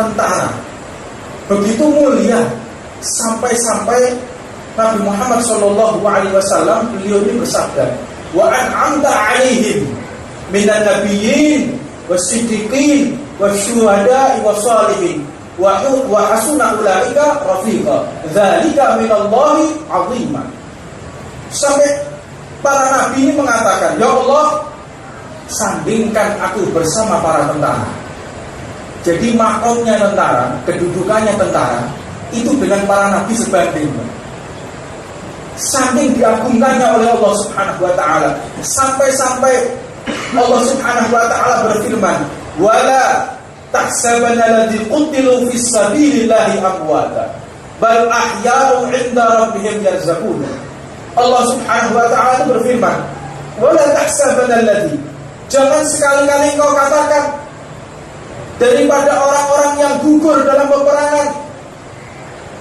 tentara. Begitu mulia, sampai-sampai Nabi Muhammad SAW beliau ini bersabda, wa an'amta 'alaihim minan nabiyyin was-siddiqin wasyuhada'i was-shalihin wa hasuna ulaika rafiqa dzalika minallahi 'azima. Sampai para nabi ini mengatakan, ya Allah, sandingkan aku bersama para tentara. Jadi makomnya tentara, kedudukannya tentara itu dengan para nabi sebanding. Saking diagungkannya oleh Allah Subhanahu wa taala, sampai-sampai Allah Subhanahu wa taala berfirman, wala tahsabanna alladzi qutilu fis sabilillahi amwata bal ahya'un 'inda rabbihim yarzaqun. Allah Subhanahu wa taala berfirman, wala tahsabanna alladzi, jangan sekali-kali kau katakan daripada orang-orang yang gugur dalam peperangan.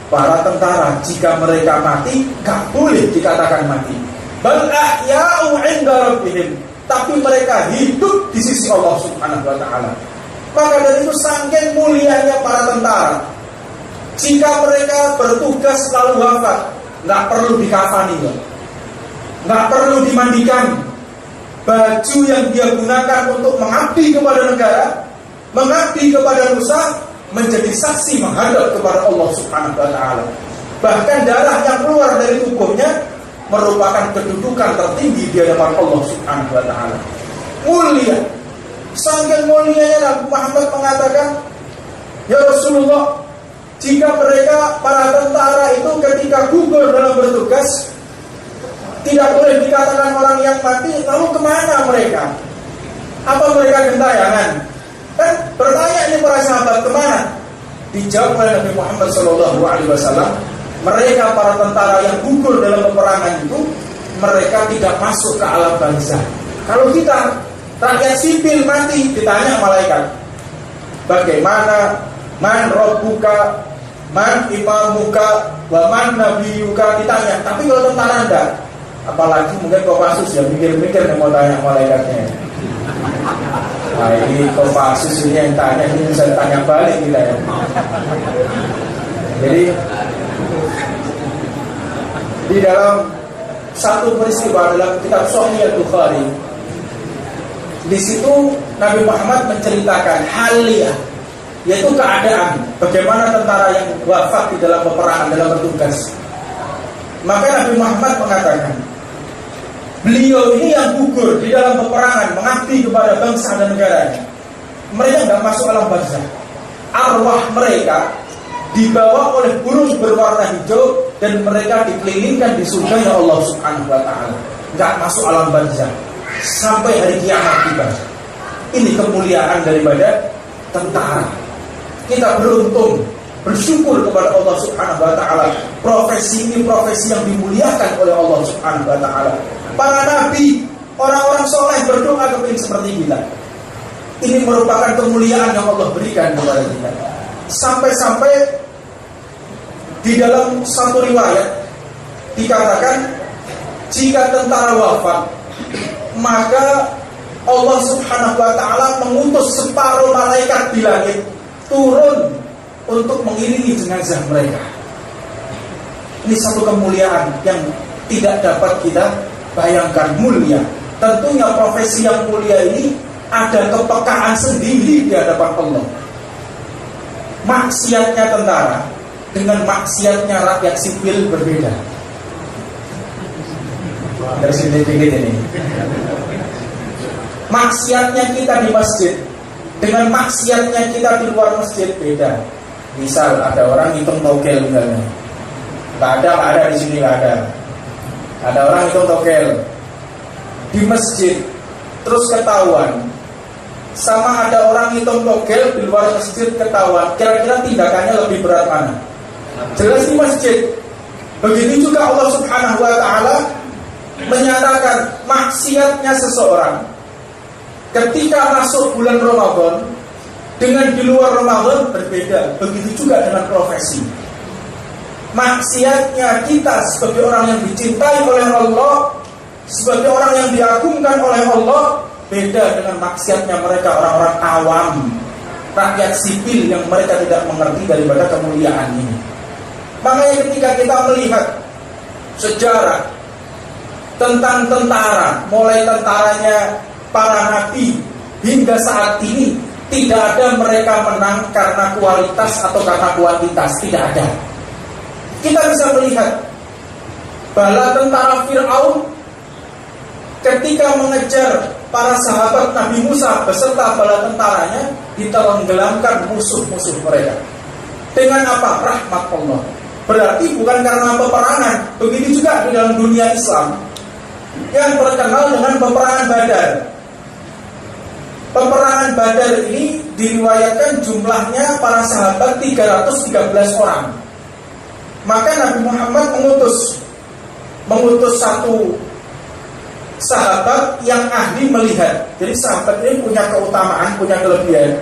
Para tentara jika mereka mati, gak boleh dikatakan mati. Bal ahya'u 'inda rabbihim, tapi mereka hidup di sisi Allah Subhanahu wa taala. Maka dari itu saking mulianya para tentara, jika mereka bertugas lalu wafat, gak perlu dikafani, gak perlu dimandikan. Baju yang dia gunakan untuk mengabdi kepada negara, mengabdi kepada nusa, menjadi saksi menghadap kepada Allah Subhanahu wa taala. Bahkan darah yang keluar dari tubuhnya merupakan kedudukan tertinggi di hadapan Allah Subhanahu wa taala. Mulia. Saking mulianya Nabi Muhammad mengatakan, ya Rasulullah, jika mereka para tentara itu ketika gugur dalam bertugas, tidak boleh dikatakan orang yang mati, lalu kemana mereka? Apa mereka gentayangan? Kan bertanya ini para sahabat, kemana? Dijawab oleh Nabi Muhammad SAW, mereka para tentara yang gugur dalam peperangan itu, mereka tidak masuk ke alam barzah. Kalau kita rakyat sipil mati, ditanya malaikat, bagaimana, man rabbuka, man imamuka, wa man nabiyuka, ditanya. Tapi kalau tentara enggak, apalagi mungkin Kopassus ya mikir-mikir mau tanya malaikatnya. Nah ini Kopassus ini yang tanya, ini bisa tanya balik kita ya. Jadi di dalam satu peristiwa dalam kitab Sahih Al-Bukhari, di situ Nabi Muhammad menceritakan halia, yaitu keadaan bagaimana tentara yang wafat di dalam peperangan, dalam bertugas. Maka Nabi Muhammad mengatakan, beliau ini yang gugur di dalam peperangan, mengabdi kepada bangsa dan negaranya, mereka tidak masuk alam barzah. Arwah mereka dibawa oleh burung berwarna hijau dan mereka dikelilingkan di surga Allah Subhanahu wa taala. Tidak masuk alam barzah sampai hari kiamat tiba. Ini kemuliaan daripada tentara. Kita beruntung, bersyukur kepada Allah Subhanahu wa taala. Profesi ini profesi yang dimuliakan oleh Allah Subhanahu wa taala. Para nabi, orang-orang soleh berdoa kepingin seperti kita. Ini merupakan kemuliaan yang Allah berikan kepada kita. Sampai-sampai di dalam satu riwayat dikatakan, jika tentara wafat, maka Allah Subhanahu wa taala mengutus separuh malaikat di langit turun untuk mengiringi jenazah mereka. Ini satu kemuliaan yang tidak dapat kita bayangkan, mulia. Tentunya profesi yang mulia ini ada kepekaan sendiri di hadapan Allah. Maksiatnya tentara dengan maksiatnya rakyat sipil berbeda. Dari sini dikit ini. Maksiatnya kita di masjid dengan maksiatnya kita di luar masjid beda. Misal ada orang hitung togel misalnya, nggak ada di sini, nggak ada. Ada orang hitung togel di masjid, terus ketahuan. Sama ada orang hitung togel di luar masjid ketahuan. Kira-kira tindakannya lebih berat mana? Jelas di masjid. Begitu juga Allah Subhanahu wa taala menyatakan maksiatnya seseorang ketika masuk bulan Ramadan dengan di luar Ramadan berbeda. Begitu juga dengan profesi. Maksiatnya kita sebagai orang yang dicintai oleh Allah, sebagai orang yang diagungkan oleh Allah, beda dengan maksiatnya mereka orang-orang awam. rakyat sipil yang mereka tidak mengerti daripada kemuliaan ini. Makanya ketika kita melihat sejarah tentang tentara, mulai tentaranya para nabi hingga saat ini, tidak ada mereka menang karena kualitas atau karena kuantitas, tidak ada. Kita bisa melihat bala tentara Fir'aun ketika mengejar para sahabat Nabi Musa beserta bala tentaranya, ditenggelamkan musuh-musuh mereka. Dengan apa? Rahmat Allah. Berarti bukan karena peperangan. Begitu juga di dalam dunia Islam yang terkenal dengan peperangan Badar. Peperangan Badar ini diriwayatkan jumlahnya para sahabat 313 orang. Maka Nabi Muhammad mengutus satu sahabat yang ahli melihat. Jadi sahabat ini punya keutamaan, punya kelebihan,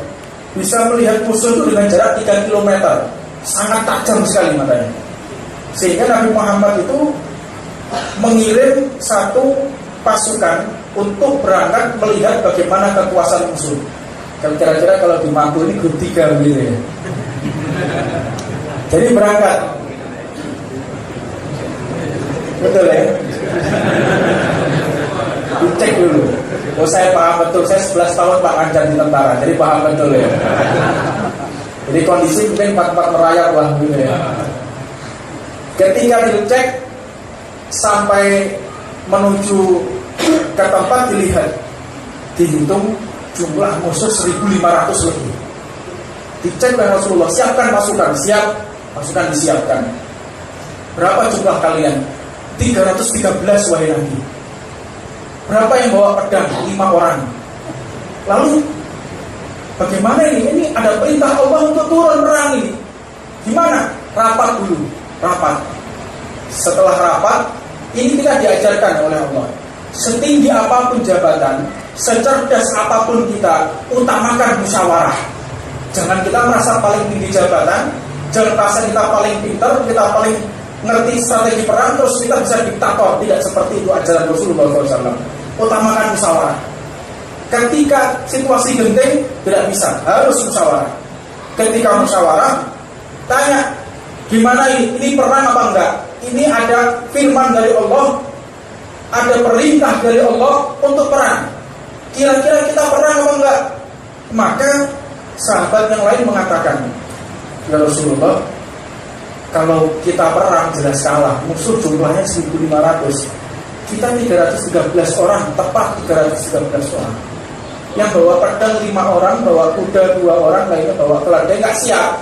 bisa melihat musuh itu dengan jarak 3 km. Sangat tajam sekali matanya. Sehingga Nabi Muhammad itu mengirim satu pasukan untuk berangkat melihat bagaimana kekuasaan musuh. Kira-kira kalau di Mampu ini grup 3 gitu ya. Jadi berangkat. Betul ya? Dicek dulu. Oh, saya paham betul. Saya 11 tahun Pak ngajar di tentara, jadi paham betul ya. Jadi kondisi mungkin 4 merayap lah gitu ya. Ketika dicek sampai menuju ke tempat dilihat, dihitung jumlah musuh 1.500 lebih. Dicek oleh Rasulullah, siapkan pasukan. Siap, pasukan disiapkan. Berapa jumlah kalian? 313 wahai Nabi. Berapa yang bawa pedang? 5 orang. Lalu bagaimana ini? Ini ada perintah Allah untuk turun perang ini. Gimana? Rapat dulu. Rapat. Setelah rapat, ini kita diajarkan oleh Allah. Setinggi apapun jabatan, secerdas apapun kita, utamakan musyawarah. Jangan kita merasa paling tinggi jabatan, jangan merasa kita paling pintar, kita paling ngerti strategi perang, terus kita bisa diktator. Tidak seperti itu ajaran Rasulullah SAW. Utamakan musyawarah. Ketika situasi genting, tidak bisa, harus musyawarah. Ketika musyawarah, tanya, gimana ini? Ini perang apa enggak? Ini ada firman dari Allah, ada perintah dari Allah untuk perang. Kira-kira kita perang apa enggak? Maka sahabat yang lain mengatakan, ya Rasulullah, kalau kita perang jelas kalah. Musuh jumlahnya 1.500, kita 313 orang, tepat 313 orang. Yang bawa pedang 5 orang, bawa kuda 2 orang, lainnya bawa keledai, nggak siap.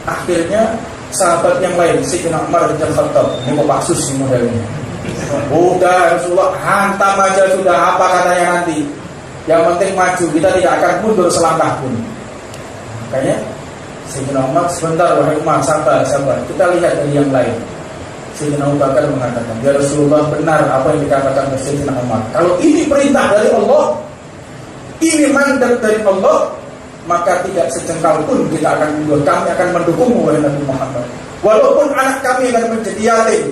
Akhirnya sahabat yang lain, Sayyidina Umar bin Khattab, ini Kopassus modelnya. Udah Rasulullah, hantam aja sudah, apa katanya nanti. Yang penting maju, kita tidak akan mundur selangkah pun. Makanya Sayyidina Umar, sebentar wahai Umar, sabar. Kita lihat dari yang lain. Sayyidina Abu Bakar mengatakan, ya Rasulullah, benar apa yang dikatakan oleh Sayyidina Umar. Kalau ini perintah dari Allah, ini mandat dari Allah, maka tidak sejengkal pun kita akan mundur. Kami akan mendukungmu wahai Nabi Muhammad. Walaupun anak kami akan menjadi yatim,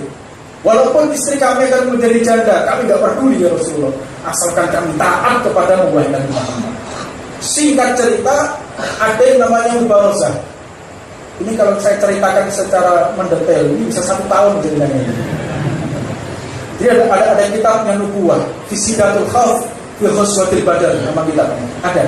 walaupun istri kami akan menjadi janda, kami tidak peduli ya Rasulullah, asalkan kami taat kepadamu wahai Nabi Muhammad. Singkat cerita, ada yang namanya Mubarozah. Ini kalau saya ceritakan secara mendetail, ini bisa 1 tahun ceritanya. Jadi ada kitabnya Nubuwah, Fisidatul Khawf fi Ghazwatil Badar, nama kitabnya. Ada.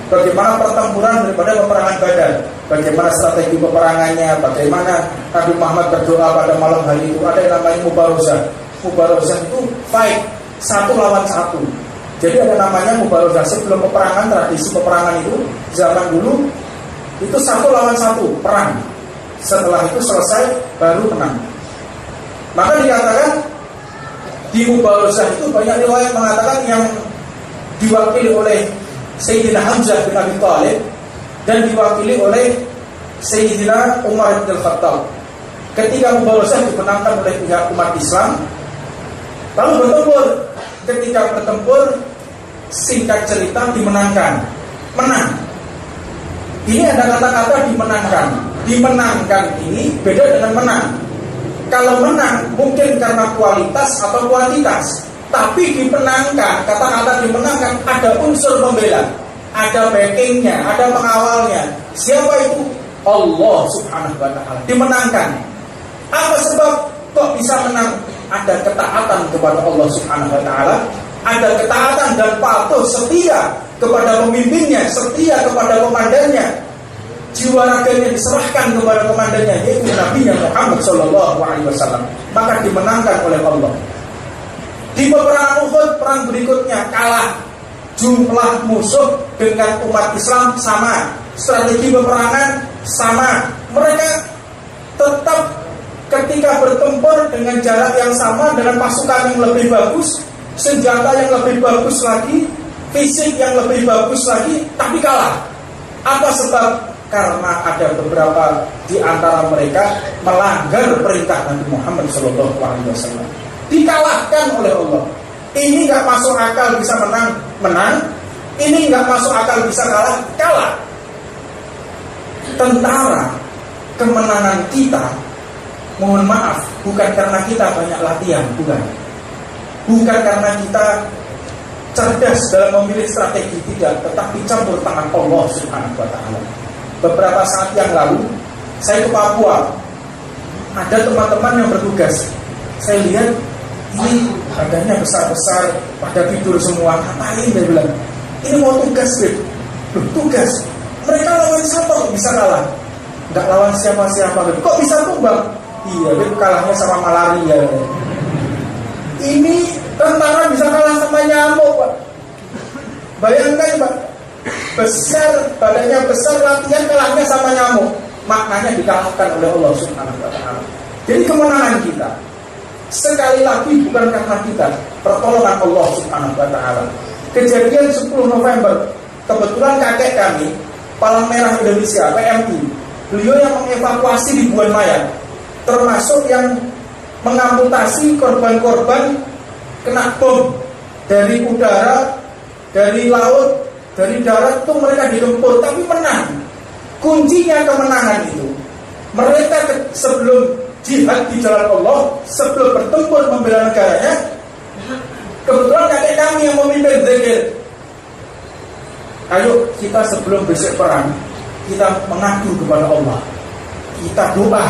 Bagaimana pertempuran daripada peperangan Badar, bagaimana strategi peperangannya, bagaimana Nabi Muhammad berdoa pada malam hari itu. Ada yang namanya Mubarozah. Mubarozah itu fight 1 lawan 1. Jadi ada namanya Mubarozah. Sebelum peperangan, tradisi peperangan itu zaman dulu itu 1 lawan 1 perang. Setelah itu selesai baru menang. Maka dikatakan di Mubarozah itu banyak riwayat mengatakan yang diwakili oleh Sayyidina Hamzah bin Abi Thalib dan diwakili oleh Sayyidina Umar bin Khattab. Ketika Mubarozah dimenangkan oleh pihak umat Islam, lalu bertempur. Ketika bertempur, singkat cerita dimenangkan, menang. Ini ada kata-kata dimenangkan. Dimenangkan ini beda dengan menang. Kalau menang mungkin karena kualitas atau kuantitas, tapi dimenangkan, kata-kata dimenangkan ada unsur pembela, ada backingnya, ada pengawalnya. Siapa itu? Allah Subhanahu wa ta'ala. Dimenangkan. Apa sebab kok bisa menang? Ada ketaatan kepada Allah Subhanahu wa ta'ala, ada ketaatan dan patuh, setia kepada pemimpinnya, setia kepada komandannya. Jiwa raganya diserahkan kepada komandannya, yaitu Nabi Muhammad sallallahu alaihi wasallam. Maka dimenangkan oleh Allah. Di peperangan Uhud, perang berikutnya kalah. Jumlah musuh dengan umat Islam sama, strategi peperangan sama. Mereka tetap ketika bertempur dengan jarak yang sama, dengan pasukan yang lebih bagus, senjata yang lebih bagus lagi, fisik yang lebih bagus lagi, tapi kalah. Apa sebab? Karena ada beberapa di antara mereka melanggar perintah Nabi Muhammad SAW. Dikalahkan oleh Allah. Ini nggak masuk akal bisa menang, menang. Ini nggak masuk akal bisa kalah, kalah. Tentara kemenangan kita, mohon maaf, bukan karena kita banyak latihan, bukan. Bukan karena kita cerdas dalam memilih strategi, tidak, tetapi campur tangan Allah Subhanahu wa ta'ala. Beberapa saat yang lalu saya ke Papua. Ada teman-teman yang bertugas. Saya lihat ini badannya besar-besar, pada tidur semua. Ngapain dia bilang? Ini mau tugas, Beb. Loh, tugas. Mereka lawan siapa kok bisa kalah? Nggak lawan siapa-siapa, Beb. Kok bisa tumbang? Iya, Beb, kalahnya sama malaria. Ini tentara bisa kalah sama nyamuk, Pak. Bayangkan, Pak. Besar, badannya besar, latihan kalahnya sama nyamuk. Maknanya dikalahkan oleh Allah Subhanahu wa ta'ala. Jadi kemenangan kita sekali lagi bukan karena kita, pertolongan Allah Subhanahu wa ta'ala. Kejadian 10 November, kebetulan kakek kami, Palang Merah Indonesia, PMI, beliau yang mengevakuasi ribuan mayat, termasuk yang mengamputasi korban-korban kena bom dari udara, dari laut, dari darat. Itu mereka ditempur tapi menang. Kuncinya kemenangan itu, mereka sebelum jihad di jalan Allah, sebelum bertempur membela negaranya, kebetulan kakek kami yang memimpin zikir. Ayo kita sebelum besok perang, kita mengadu kepada Allah, kita doa,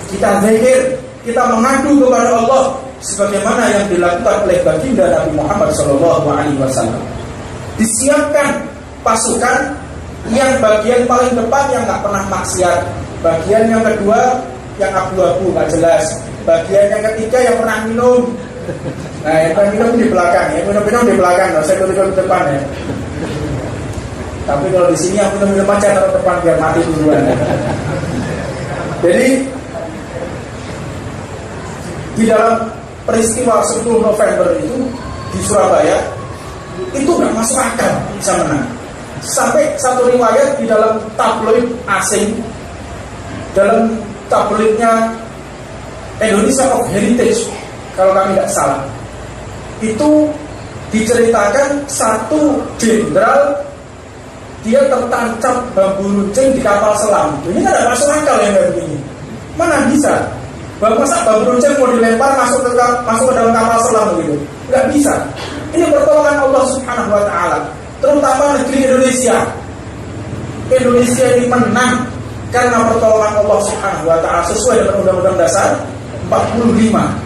kita zikir, kita mengadu kepada Allah, sebagaimana yang dilakukan oleh baginda Nabi Muhammad SAW. Disiapkan pasukan yang bagian paling depan yang nggak pernah maksiat, bagian yang kedua yang abu-abu nggak jelas, bagian yang ketiga yang pernah minum. Nah, yang pernah minum di belakang, ya minum-minum di belakang, nggak usah ikut di depan ya. Tapi kalau di sini yang minum-minum aja taruh depan biar mati duluan. Jadi di dalam peristiwa 10 November itu di Surabaya itu nggak masuk akal bisa menang. Sampai satu riwayat di dalam tabloid asing, dalam tabloidnya Indonesia of Heritage, kalau kami tidak salah, itu diceritakan satu jenderal dia tertancap bambu runcing di kapal selam. Ini kan tidak masuk akal yang kayak begini. Mana bisa? Masa bambu runcing mau dilempar masuk ke dalam kapal selam begitu? Nggak bisa. Ini pertolongan Allah Subhanahu wa ta'ala, terutama negeri Indonesia. Indonesia ini menang karena pertolongan Allah Subhanahu wa ta'ala sesuai dengan Undang-Undang Dasar 45.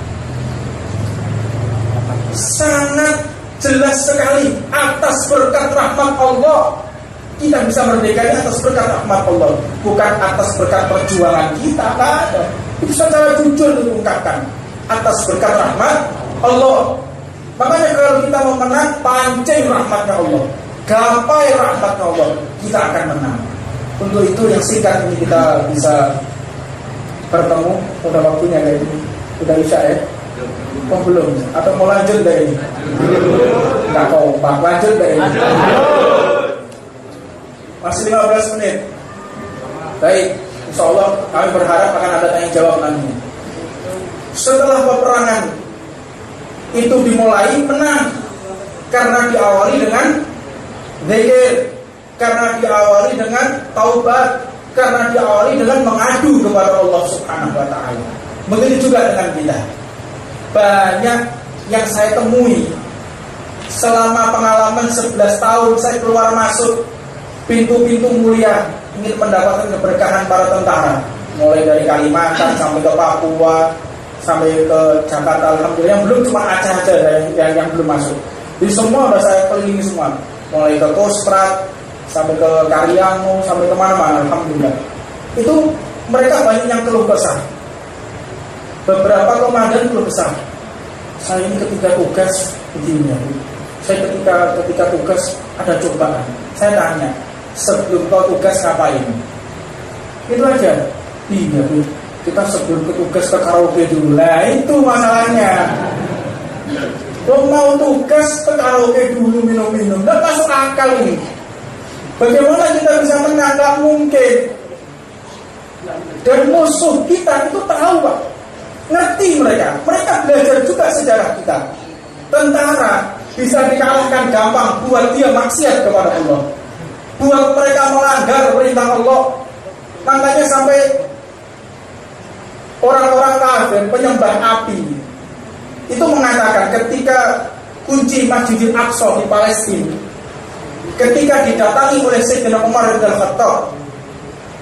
Sangat jelas sekali, atas berkat rahmat Allah kita bisa merdeka, ini atas berkat rahmat Allah, bukan atas berkat perjuangan kita. Tidak ada. Itu secara jujur diungkapkan, atas berkat rahmat Allah. Makanya kalau kita mau menang, pancing rahmatnya Allah, gapai rahmatnya Allah, kita akan menang. Untuk itu yang singkat ini kita bisa bertemu. Udah waktunya kayak ini. Udah bisa ya? Oh belum? Atau mau lanjut dari ini? Nggak kompak, lanjut dari ini. Masih 15 menit. Baik, insya Allah kami berharap akan ada tanya jawab nanti. Setelah peperangan itu dimulai, menang karena diawali dengan zikir, karena diawali dengan taubat, karena diawali dengan mengadu kepada Allah Subhanahu wa ta'ala. Begitu juga dengan kita. Banyak yang saya temui selama pengalaman 11 tahun saya keluar masuk pintu-pintu mulia ingin mendapatkan keberkahan para tentara, mulai dari Kalimantan sampai ke Papua sampai ke Jakarta. Alhamdulillah, yang belum cuma Aceh aja yang belum masuk. Di semua udah saya kelilingi semua, mulai ke Kostrad sampai ke Karyango sampai kemana-mana. Alhamdulillah, itu mereka banyak yang keluh kesah. Beberapa komandan keluh kesah, saya ini ketika tugas begini, saya ketika tugas ada cobaan. Saya tanya, sebelum kau tugas ngapain? Itu aja. Iya, kita sebelum ke tugas ke karaoke dulu. Nah, itu masalahnya. Lo mau tugas ke karaoke dulu, minum-minum, nggak masuk akal ini. Bagaimana kita bisa menang? Nggak mungkin. Dan musuh kita itu tahu, Pak. Ngerti mereka. Mereka belajar juga sejarah kita. Tentara bisa dikalahkan gampang buat dia maksiat kepada Allah, buat mereka melanggar perintah Allah. Makanya sampai orang-orang kafir penyembah api itu mengatakan ketika kunci Masjidil Aqsa di Palestina, ketika didatangi oleh Sayyidina Umar bin Khattab,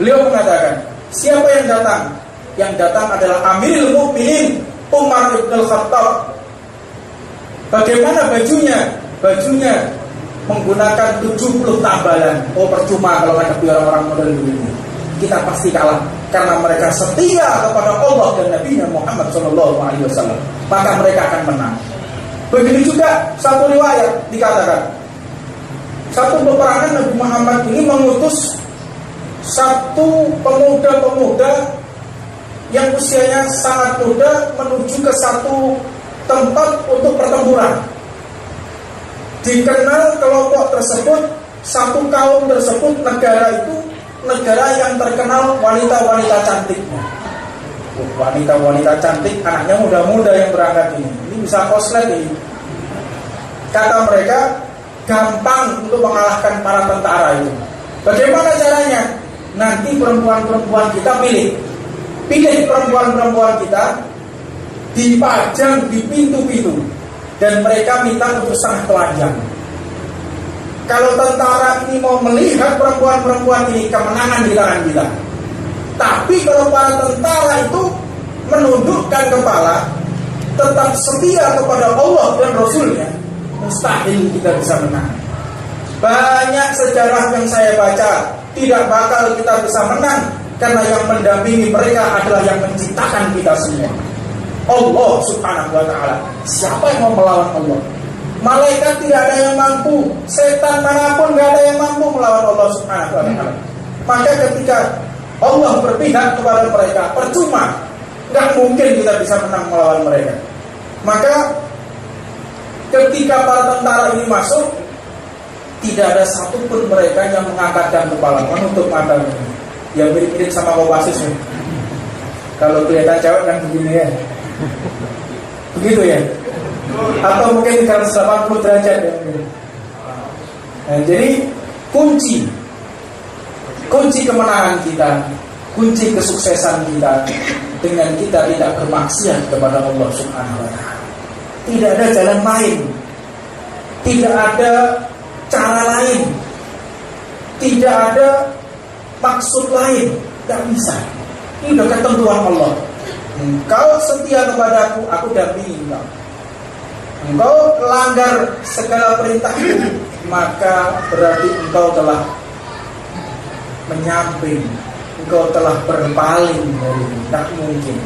beliau mengatakan, siapa yang datang? Yang datang adalah Amirul Mukminin Umar bin Khattab. Bagaimana bajunya? Bajunya menggunakan 70 tambalan. Oh, percuma kalau menghadapi orang-orang model begini. Kita pasti kalah karena mereka setia kepada Allah dan Nabi Muhammad SAW. Maka mereka akan menang. Begitu juga satu riwayat dikatakan, satu peperangan Nabi Muhammad ini mengutus satu pemuda-pemuda yang usianya sangat muda menuju ke satu tempat untuk pertempuran. Dikenal kelompok tersebut, satu kaum tersebut, negara itu negara yang terkenal wanita-wanita cantiknya. Wanita-wanita cantik, anaknya muda-muda yang berangkat ini. Ini bisa koslet ini. Kata mereka, gampang untuk mengalahkan para tentara itu. Bagaimana caranya? Nanti perempuan-perempuan kita pilih perempuan-perempuan kita, dipajang di pintu-pintu, dan mereka minta untuk setengah telanjang. Kalau tentara ini mau melihat perempuan-perempuan ini, kemenangan di tangan kita. Tapi kalau para tentara itu menundukkan kepala, tetap setia kepada Allah dan Rasulnya, mustahil kita bisa menang. Banyak sejarah yang saya baca, tidak bakal kita bisa menang, karena yang mendampingi mereka adalah yang menciptakan kita semua, Allah Subhanahu wa ta'ala. Siapa yang mau melawan Allah? Malaikat tidak ada yang mampu, setan manapun tidak ada yang mampu melawan Allah Subhanahu wa ta'ala. Maka ketika Allah berpihak kepada mereka, percuma, nggak mungkin kita bisa menang melawan mereka. Maka ketika para tentara ini masuk, tidak ada satupun mereka yang mengangkatkan kepala, menutup matanya. Ya mirip-mirip sama Kopassus ya. Kalau kelihatan cewek kan begini ya. Begitu ya. Atau mungkin 380 derajat ya. Nah, jadi kunci kemenangan kita, kunci kesuksesan kita dengan kita tidak bermaksiat kepada Allah Subhanahu wa ta'ala. Tidak ada jalan lain, tidak ada cara lain, tidak ada maksud lain, tidak bisa. Ini udah ketentuan Allah. Engkau setia kepadaku, aku dampingi engkau. Engkau langgar segala perintahku, maka berarti engkau telah menyamping, engkau telah berpaling dari, tak mungkin.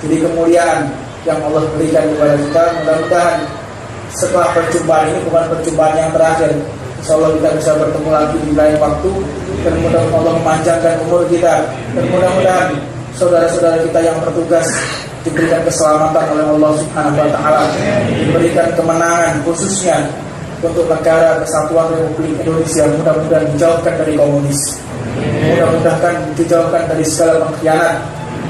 Jadi kemuliaan yang Allah berikan kepada kita, mudah-mudahan setelah perjumpaan ini bukan perjumpaan yang terakhir. Insyaallah kita bisa bertemu lagi di lain waktu, dan mudah-mudahan Allah memanjangkan umur kita, dan mudah-mudahan saudara-saudara kita yang bertugas diberikan keselamatan oleh Allah Subhanahu wa ta'ala, diberikan kemenangan khususnya untuk negara kesatuan Republik Indonesia. Mudah-mudahan dijauhkan dari komunis, mudah-mudahan dijauhkan dari segala pengkhianat,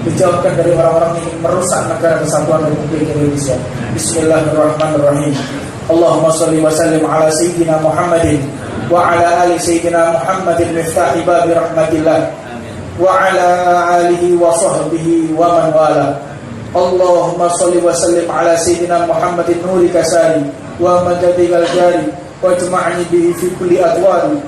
dijauhkan dari orang-orang yang merusak negara kesatuan Republik Indonesia. Bismillahirrahmanirrahim. Allahumma salli wa sallim ala sayyidina Muhammadin wa ala ali sayyidina Muhammadin miftahi babi rahmatillah wa ala alihi wa sahbihi wa man wala. Allahumma salli wa sallim ala sayyidina Muhammadin nuri kasari wa madadil jari wa jma'ni bihi fi kulli adwari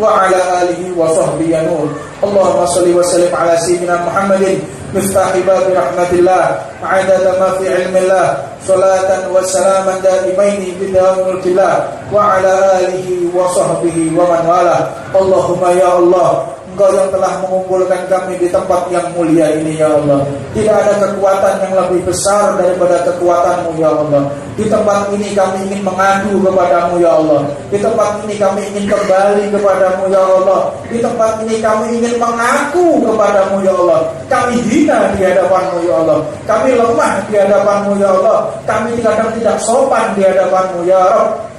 wa ala alihi wa sahbihi nur. Allahumma shalli wa sallim ala sayyidina Muhammadin miftahi babi rahmatillah adada ma fi ilmillah salatan wa salaman daimaini bidawam mulkillah wa ala alihi wa sahbihi wa man wala. Allahumma ya Allah, Engkau yang telah mengumpulkan kami di tempat yang mulia ini ya Allah. Tidak ada kekuatan yang lebih besar daripada kekuatan-Mu ya Allah. Di tempat ini kami ingin mengadu kepadamu ya Allah. Di tempat ini kami ingin kembali kepadamu ya Allah. Di tempat ini kami ingin mengaku kepadamu ya Allah. Kami hina di hadapanmu ya Allah. Kami lemah di hadapanmu ya Allah. Kami kadang tidak sopan di hadapanmu ya Rabb.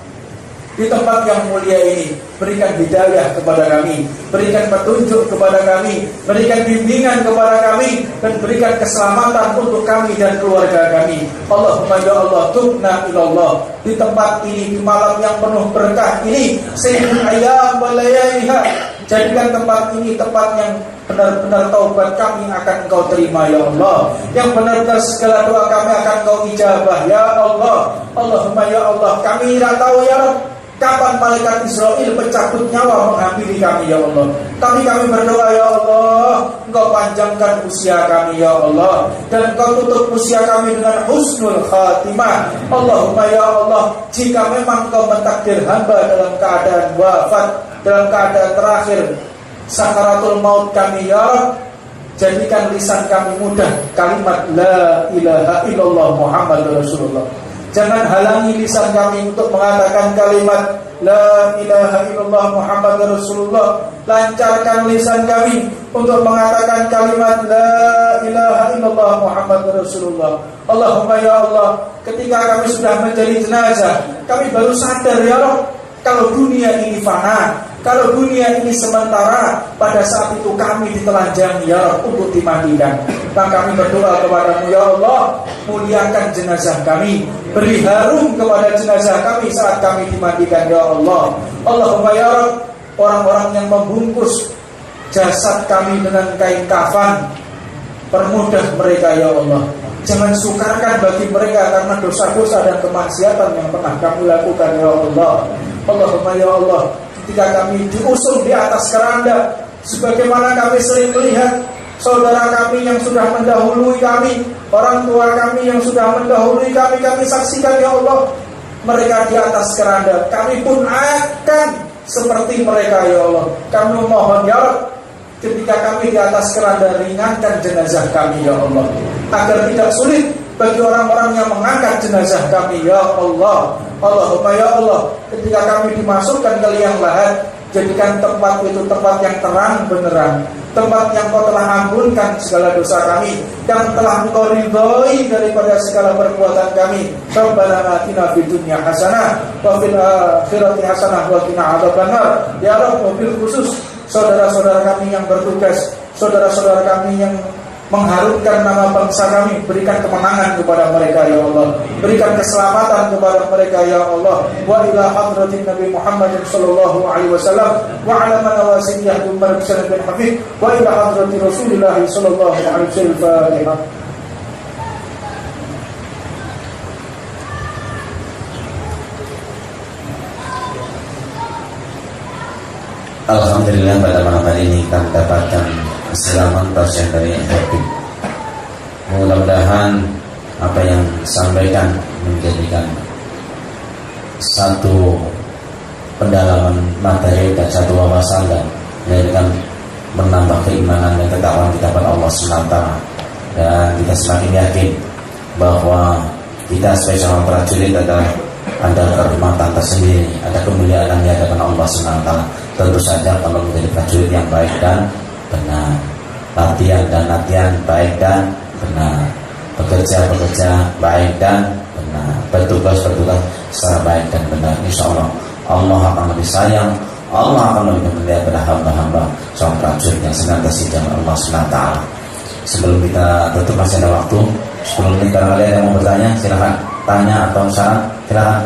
Di tempat yang mulia ini, berikan hidayah kepada kami, berikan petunjuk kepada kami, berikan bimbingan kepada kami, dan berikan keselamatan untuk kami dan keluarga kami. Allahumma ya Allah, tubna ilallah. Di tempat ini, di malam yang penuh berkah ini, sayyidul ayyam wa layaliha, jadikan tempat ini tempat yang benar-benar taubat kami akan Engkau terima ya Allah. Yang benar-benar segala doa kami akan Engkau ijabah ya Allah. Allahumma ya Allah, kami tidak tahu ya Rabb, kapan malaikat Israel pencabut nyawa menghampiri kami ya Allah. Kami berdoa ya Allah, Engkau panjangkan usia kami ya Allah, dan Engkau tutup usia kami dengan husnul khatimah. Allahumma ya Allah, jika memang Engkau mentakdir hamba dalam keadaan wafat, dalam keadaan terakhir sakaratul maut kami ya Rabb, jadikan lisan kami mudah kalimat la ilaha illallah Muhammadur Rasulullah. Jangan halangi lisan kami untuk mengatakan kalimat la ilaha illallah Muhammadur Rasulullah. Lancarkan lisan kami untuk mengatakan kalimat la ilaha illallah Muhammadur Rasulullah. Allahumma ya Allah, ketika kami sudah menjadi jenazah, kami baru sadar ya Allah, kalau dunia ini fana, kalau dunia ini sementara, pada saat itu kami ditelanjang ya Allah untuk dimandikan. Maka kami berdoa kepadamu ya Allah, muliakan jenazah kami, beri harum kepada jenazah kami saat kami dimandikan ya Allah. Allahumma ya Rabb, orang-orang yang membungkus jasad kami dengan kain kafan, permudah mereka ya Allah. Jangan sukarkan bagi mereka karena dosa-dosa dan kemaksiatan yang pernah kami lakukan ya Allah. Allahumma ya Allah, ketika kami diusung di atas keranda, sebagaimana kami sering melihat saudara kami yang sudah mendahului kami, orang tua kami yang sudah mendahului kami saksikan ya Allah, mereka di atas keranda, kami pun akan seperti mereka ya Allah. Kami mohon ya Allah, ketika kami di atas keranda, ringankan jenazah kami ya Allah, agar tidak sulit bagi orang-orang yang mengangkat jenazah kami ya Allah. Allahumma ya Allah, ketika kami dimasukkan ke liang lahat, jadikan tempat itu tempat yang terang benerang, tempat yang Kau telah ampunkan segala dosa kami, yang telah Engkau ridhoi daripada segala perbuatan kami. Rabbana atina fid dunya hasanah wa fil akhirati hasanah wa qina adzabannar. Ya Rabb, mobil khusus saudara-saudara kami yang bertugas, saudara-saudara kami yang mengharumkan nama bangsa kami, berikan kemenangan kepada mereka ya Allah, berikan keselamatan kepada mereka ya Allah. Wa ila hadratin Nabi Muhammad sallallahu alaihi wasallam wa ala man awasiyah Umar bin Habib wa ila hadratin Rasulullah sallallahu alaihi wasallam. Fatihah. Alhamdulillah, pada malam hari ini kita mendapatkan keselamatan pasien dari Habib. Mudah-mudahan apa yang disampaikan menjadikan satu pendalaman materi dan satu wawasan, dan menjadikan menambah keimanan dan ketakwaan kita pada Allah SWT. Dan kita semakin yakin bahwa kita sebagai seorang prajurit ada kehormatan tersendiri, ada kemuliaan di hadapan Allah SWT. Tentu saja kalau menjadi prajurit yang baik dan benar, latihan baik dan benar, bekerja baik dan benar, bertugas secara baik dan benar, insya Allah Allah akan lebih sayang, Allah akan lebih memuliakan pada hamba-hamba seorang prajurit yang senantiasa di jalan Allah SWT. Sebelum kita tutup, masih ada waktu 10 menit. Kalau kalian yang mau bertanya, silahkan tanya atau saran, silahkan.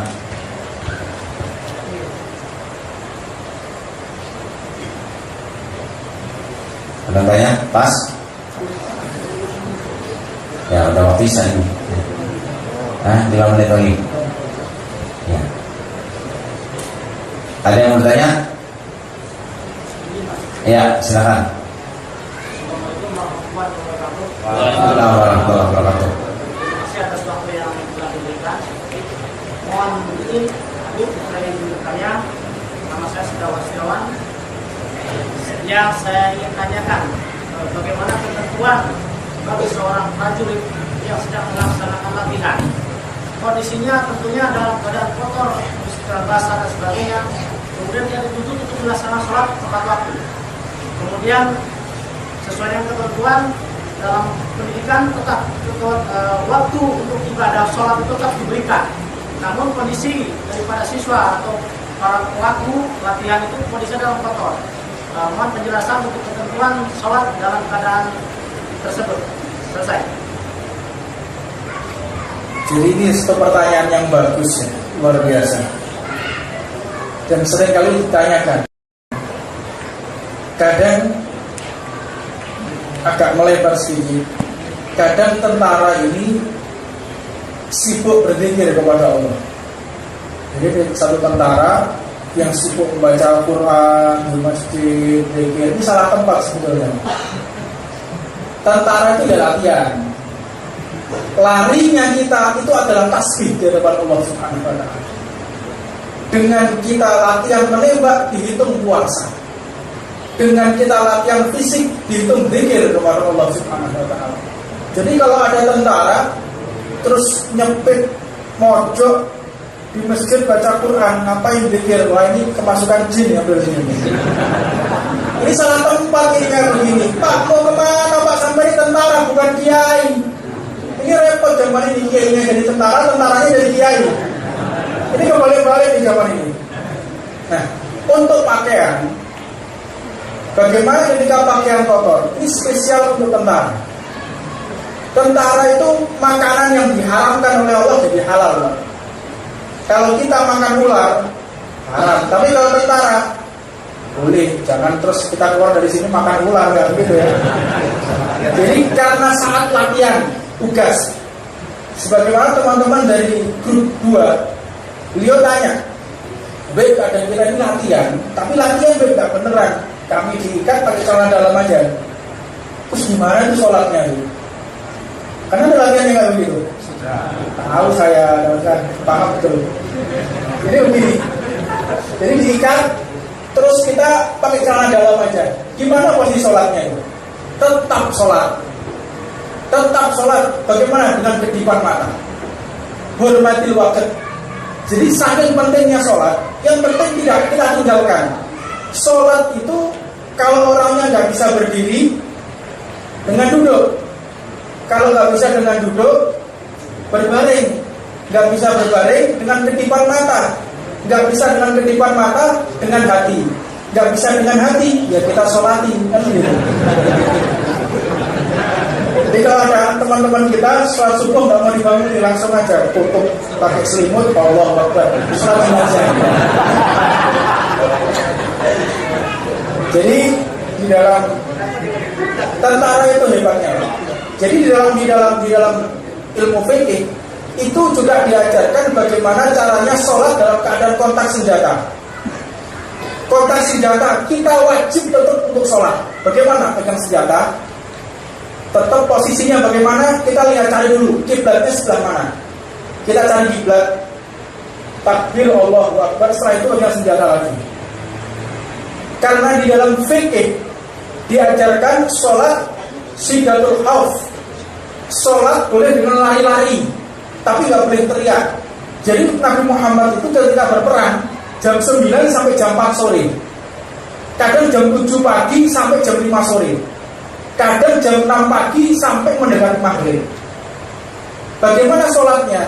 Ada tanya? Pas? Ya, udah waktu bisa ini. 5 menit lagi. Ya. Ada yang bertanya? Ya, silakan. Assalamualaikum warahmatullahi wabarakatuh. Waalaikumsalam warahmatullahi wabarakatuh. Terima kasih atas waktu yang telah diberikan. Mohon izin, Habib, saya ingin bertanya. Nama saya Setiawan Setiawan. Yang saya ingin tanyakan, bagaimana ketentuan bagi seorang prajurit yang sedang melaksanakan latihan? Kondisinya tentunya dalam keadaan kotor, secara basah dan sebagainya. Kemudian dia dituntut untuk melaksanakan sholat tepat waktu. Kemudian sesuai dengan ketentuan dalam pendidikan tetap waktu untuk ibadah sholat itu tetap diberikan. Namun kondisi daripada siswa atau para pelaku latihan itu kondisi dalam kotor. Mohon penjelasan untuk ketentuan sholat dalam keadaan tersebut. Selesai. Jadi ini satu pertanyaan yang bagus ya, luar biasa. Dan sering kali ditanyakan. Kadang agak melebar sedikit. Kadang tentara ini sibuk berzikir kepada Allah. Jadi satu tentara yang sibuk membaca Al-Quran di masjid, berzikir, ini salah tempat sebetulnya. Tentara itu ya latihan. Larinya kita itu adalah tasbih di hadapan Allah Subhanahu wa Ta'ala. Dengan kita latihan menembak dihitung puasa. Dengan kita latihan fisik dihitung zikir kepada Allah Subhanahu wa Ta'ala. Jadi kalau ada tentara terus nyepit mojok di masjid baca Quran, ngapain zikir? Wah, ini kemasukan jin yang bersini. Ini salah tempat ini kayak begini. Pak, mau kemana Pak? Sampai tentara bukan kiai. Ini repot zaman ini, kiainya jadi tentara, tentaranya jadi kiai. Ini kebalik-balik di zaman ini. Nah, untuk pakaian, bagaimana ketika pakaian kotor? Ini spesial untuk tentara. Tentara itu makanan yang diharamkan oleh Allah jadi halal. Kalau kita makan ular, haram. Tapi kalau tentara, boleh. Jangan terus kita keluar dari sini makan ular, nggak begitu ya. Jadi karena saat latihan tugas, sebagaimana teman-teman dari grup 2, beliau tanya, baik ada kira ini latihan, tapi latihan baik nggak beneran. Kami diikat pakai celana dalam aja. Terus gimana itu sholatnya itu? Karena ada latihan yang nggak begitu. Tahu saya, kan paham betul. Jadi begini, jadi diikat, terus kita pakai celana dalam aja. Gimana posisi sholatnya itu? Tetap sholat. Tetap sholat. Bagaimana dengan kedipan mata? Hormatil waqt. Jadi saking pentingnya sholat, yang penting tidak kita tinggalkan. Sholat itu kalau orangnya nggak bisa berdiri, dengan duduk. Kalau nggak bisa dengan duduk, berbaring. Nggak bisa berbaring dengan kedipan mata. Nggak bisa dengan kedipan mata, dengan hati. Nggak bisa dengan hati, ya kita sholati. Kan gitu. Jadi kalau ada teman-teman kita sholat subuh nggak mau dibangun, langsung aja tutup pakai selimut, Allah Akbar, sholat aja. Jadi di dalam tentara itu hebatnya. Jadi di dalam ilmu fikih itu juga diajarkan bagaimana caranya sholat dalam keadaan kontak senjata. Kontak senjata kita wajib tetap untuk sholat. Bagaimana pegang senjata? Tetap posisinya bagaimana? Kita lihat cari dulu kiblatnya sebelah mana. Kita cari kiblat, takbir Allahu Akbar, setelah itu pegang senjata lagi. Karena di dalam fikih diajarkan sholat sidatul khauf. Sholat boleh dengan lari-lari, tapi nggak boleh teriak. Jadi Nabi Muhammad itu ketika berperang jam 9 sampai jam 4 sore. Kadang jam 7 pagi sampai jam 5 sore. Kadang jam 6 pagi sampai mendekati maghrib. Bagaimana sholatnya?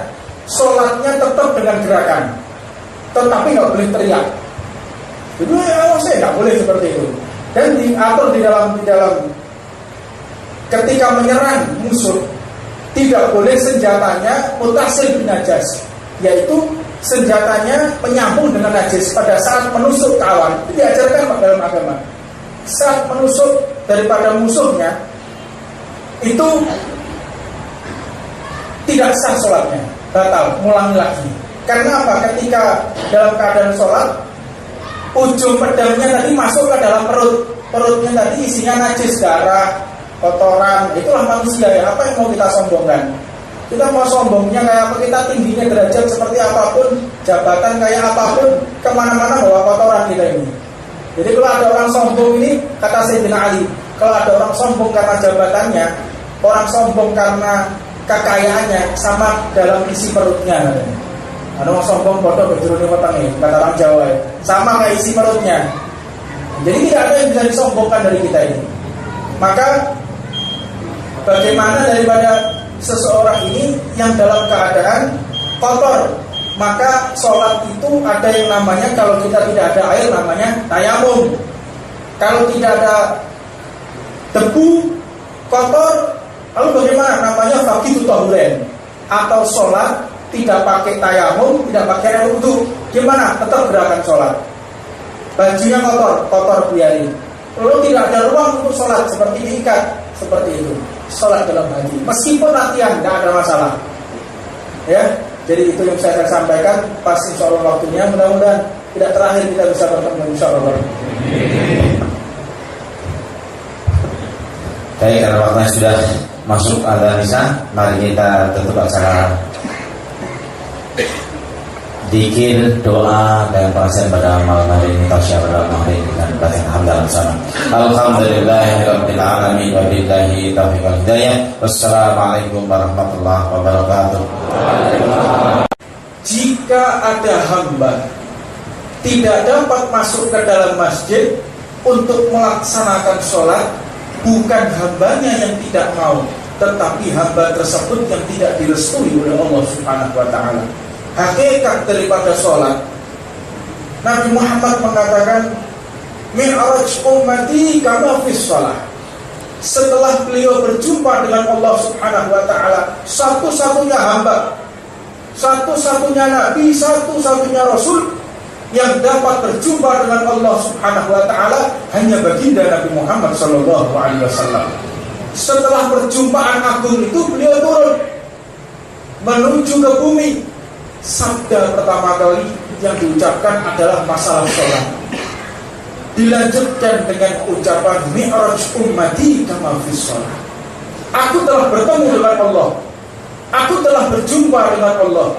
Sholatnya tetap dengan gerakan, tetapi nggak boleh teriak. Jadi saya nggak boleh seperti itu. Dan diatur di dalam ketika menyerang musuh, tidak boleh senjatanya mutasil binajas, yaitu senjatanya menyambung dengan najis pada saat menusuk kawan. Itu diajarkan dalam agama. Saat menusuk daripada musuhnya itu tidak sah sholatnya, batal, ngulangi lagi. Karena apa? Ketika dalam keadaan sholat, ujung pedangnya tadi masuk ke dalam perut, perutnya tadi isinya najis, darah, kotoran, itulah manusia ya. Apa yang mau kita sombongkan? Kita mau sombongnya kayak apa, kita tingginya derajat seperti apapun, jabatan kayak apapun, kemana-mana bawa kotoran kita ini. Jadi kalau ada orang sombong ini, kata Sayyidina Ali, kalau ada orang sombong karena jabatannya, orang sombong karena kekayaannya, sama dalam isi perutnya. Ada orang sombong bodoh berjeruni wetenge, kata orang Jawa ya. Sama kayak isi perutnya. Jadi tidak ada yang bisa disombongkan dari kita ini. Maka bagaimana daripada seseorang ini yang dalam keadaan kotor, maka sholat itu ada yang namanya, kalau kita tidak ada air namanya tayamum. Kalau tidak ada debu, kotor, lalu bagaimana? Namanya faqidu tahuren. Atau sholat tidak pakai tayamum, tidak pakai air wudu. Gimana? Tetap gerakan sholat. Bajunya kotor biarin. Lalu tidak ada ruang untuk sholat, seperti diikat, seperti itu. Sholat dalam hati, meskipun latihan, tidak ada masalah. Ya, jadi itu yang saya akan sampaikan. Pas insya Allah waktunya, mudah-mudahan tidak terakhir kita bisa bertemu insya Allah. Baik, karena waktunya sudah masuk adzan isya, mari kita tutup acara zikir, doa dan perasaan pada malam hari ini. Tasyahud malam hari ini dan bacaan hamdalah bersama. Alhamdulillahirabbil alamin wa billahi taufiq wal hidayah. Wassalamualaikum warahmatullahi wabarakatuh. Jika ada hamba tidak dapat masuk ke dalam masjid untuk melaksanakan sholat, bukan hambanya yang tidak mau, tetapi hamba tersebut yang tidak direstui oleh Allah Subhanahu wa ta'ala. Hakikat daripada sholat, Nabi Muhammad mengatakan mi'raj ummati kama fis sholat. Setelah beliau berjumpa dengan Allah Subhanahu wa ta'ala, satu-satunya hamba, satu-satunya nabi, satu-satunya rasul yang dapat berjumpa dengan Allah Subhanahu wa ta'ala hanya baginda Nabi Muhammad sallallahu alaihi wasallam. Setelah perjumpaan agung itu, beliau turun menuju ke bumi. Sabda pertama kali yang diucapkan adalah masalah sholat. Dilanjutkan dengan ucapan mi'raj ummati kama fis sholat. Aku telah bertemu dengan Allah, aku telah berjumpa dengan Allah,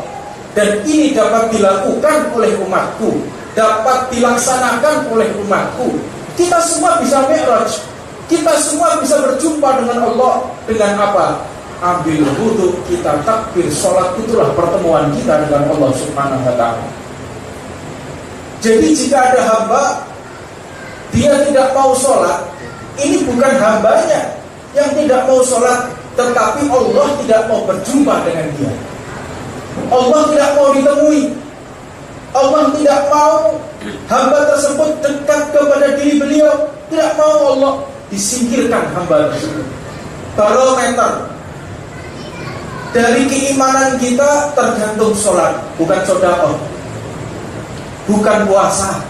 dan ini dapat dilakukan oleh umatku, dapat dilaksanakan oleh umatku. Kita semua bisa mi'raj, kita semua bisa berjumpa dengan Allah. Dengan apa? Ambil wudhu, kita takbir, sholat, itulah pertemuan kita dengan Allah Subhanahu wa ta'ala. Jadi jika ada hamba dia tidak mau sholat, ini bukan hambanya yang tidak mau sholat, tetapi Allah tidak mau berjumpa dengan dia. Allah tidak mau ditemui. Allah tidak mau hamba tersebut dekat kepada diri beliau. Tidak mau Allah disingkirkan hamba tersebut. Barometer dari keimanan kita tergantung sholat, bukan sedekah, bukan puasa,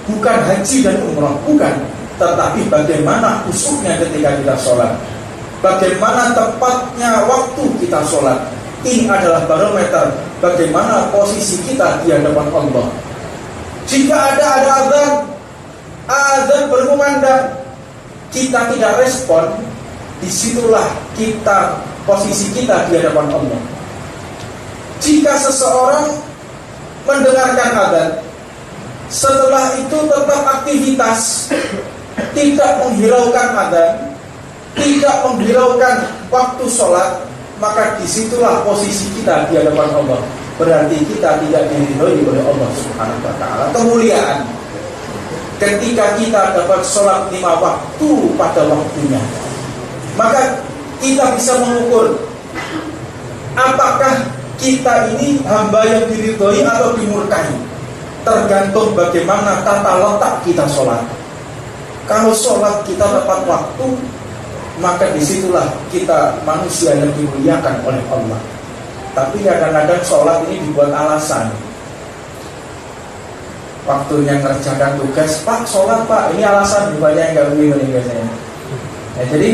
bukan haji dan umrah, bukan. Tetapi bagaimana khusyuknya ketika kita sholat, bagaimana tepatnya waktu kita sholat. Ini adalah barometer bagaimana posisi kita di hadapan Allah. Jika ada azan berkumandang, kita tidak respon, disitulah posisi kita di hadapan Allah. Jika seseorang mendengarkan azan, setelah itu tetap aktivitas, tidak menghiraukan azan, tidak menghiraukan waktu sholat, maka disitulah posisi kita di hadapan Allah. Berarti kita tidak diridhoi oleh Allah Subhanahu wa ta'ala. Kemuliaan ketika kita dapat sholat 5 waktu pada waktunya, maka kita bisa mengukur apakah kita ini hamba yang diridhoi atau dimurkai. Tergantung bagaimana tata letak kita sholat. Kalau sholat kita tepat waktu, maka disitulah kita manusia yang dimuliakan oleh Allah. Tapi kadang-kadang sholat ini dibuat alasan. Waktunya ngerjakan tugas, Pak sholat Pak, ini alasan banyak yang gak begini biasanya. Nah, jadi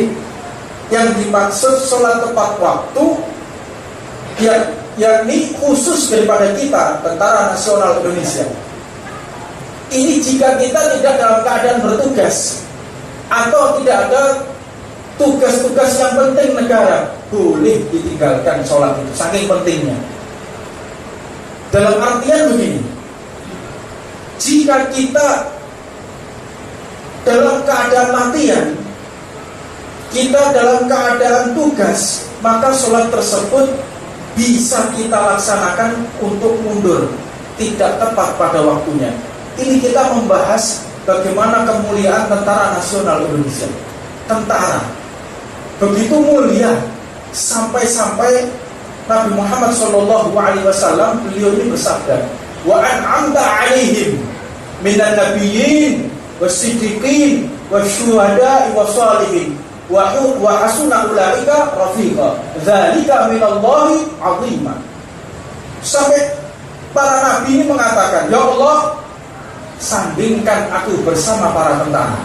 yang dimaksud sholat tepat waktu, yakni khusus daripada kita, Tentara Nasional Indonesia. Ini jika kita tidak dalam keadaan bertugas. atau tidak ada tugas-tugas yang penting negara, boleh ditinggalkan sholat itu, saking pentingnya. Dalam artian begini, jika kita dalam keadaan latihan, kita dalam keadaan tugas, maka sholat tersebut bisa kita laksanakan untuk mundur, tidak tepat pada waktunya. Ini kita membahas bagaimana kemuliaan Tentara Nasional Indonesia. Tentara begitu mulia, sampai-sampai Nabi Muhammad SAW beliau ini bersabda, wa an'amta alaihim minan nabiyyin wasiddiqin wasyuhada'i wassalihin wa hasuna ulaika rafiqa dzalika minallahi 'azima. Sampai para nabi ini mengatakan, ya Allah, sandingkan aku bersama para tentara.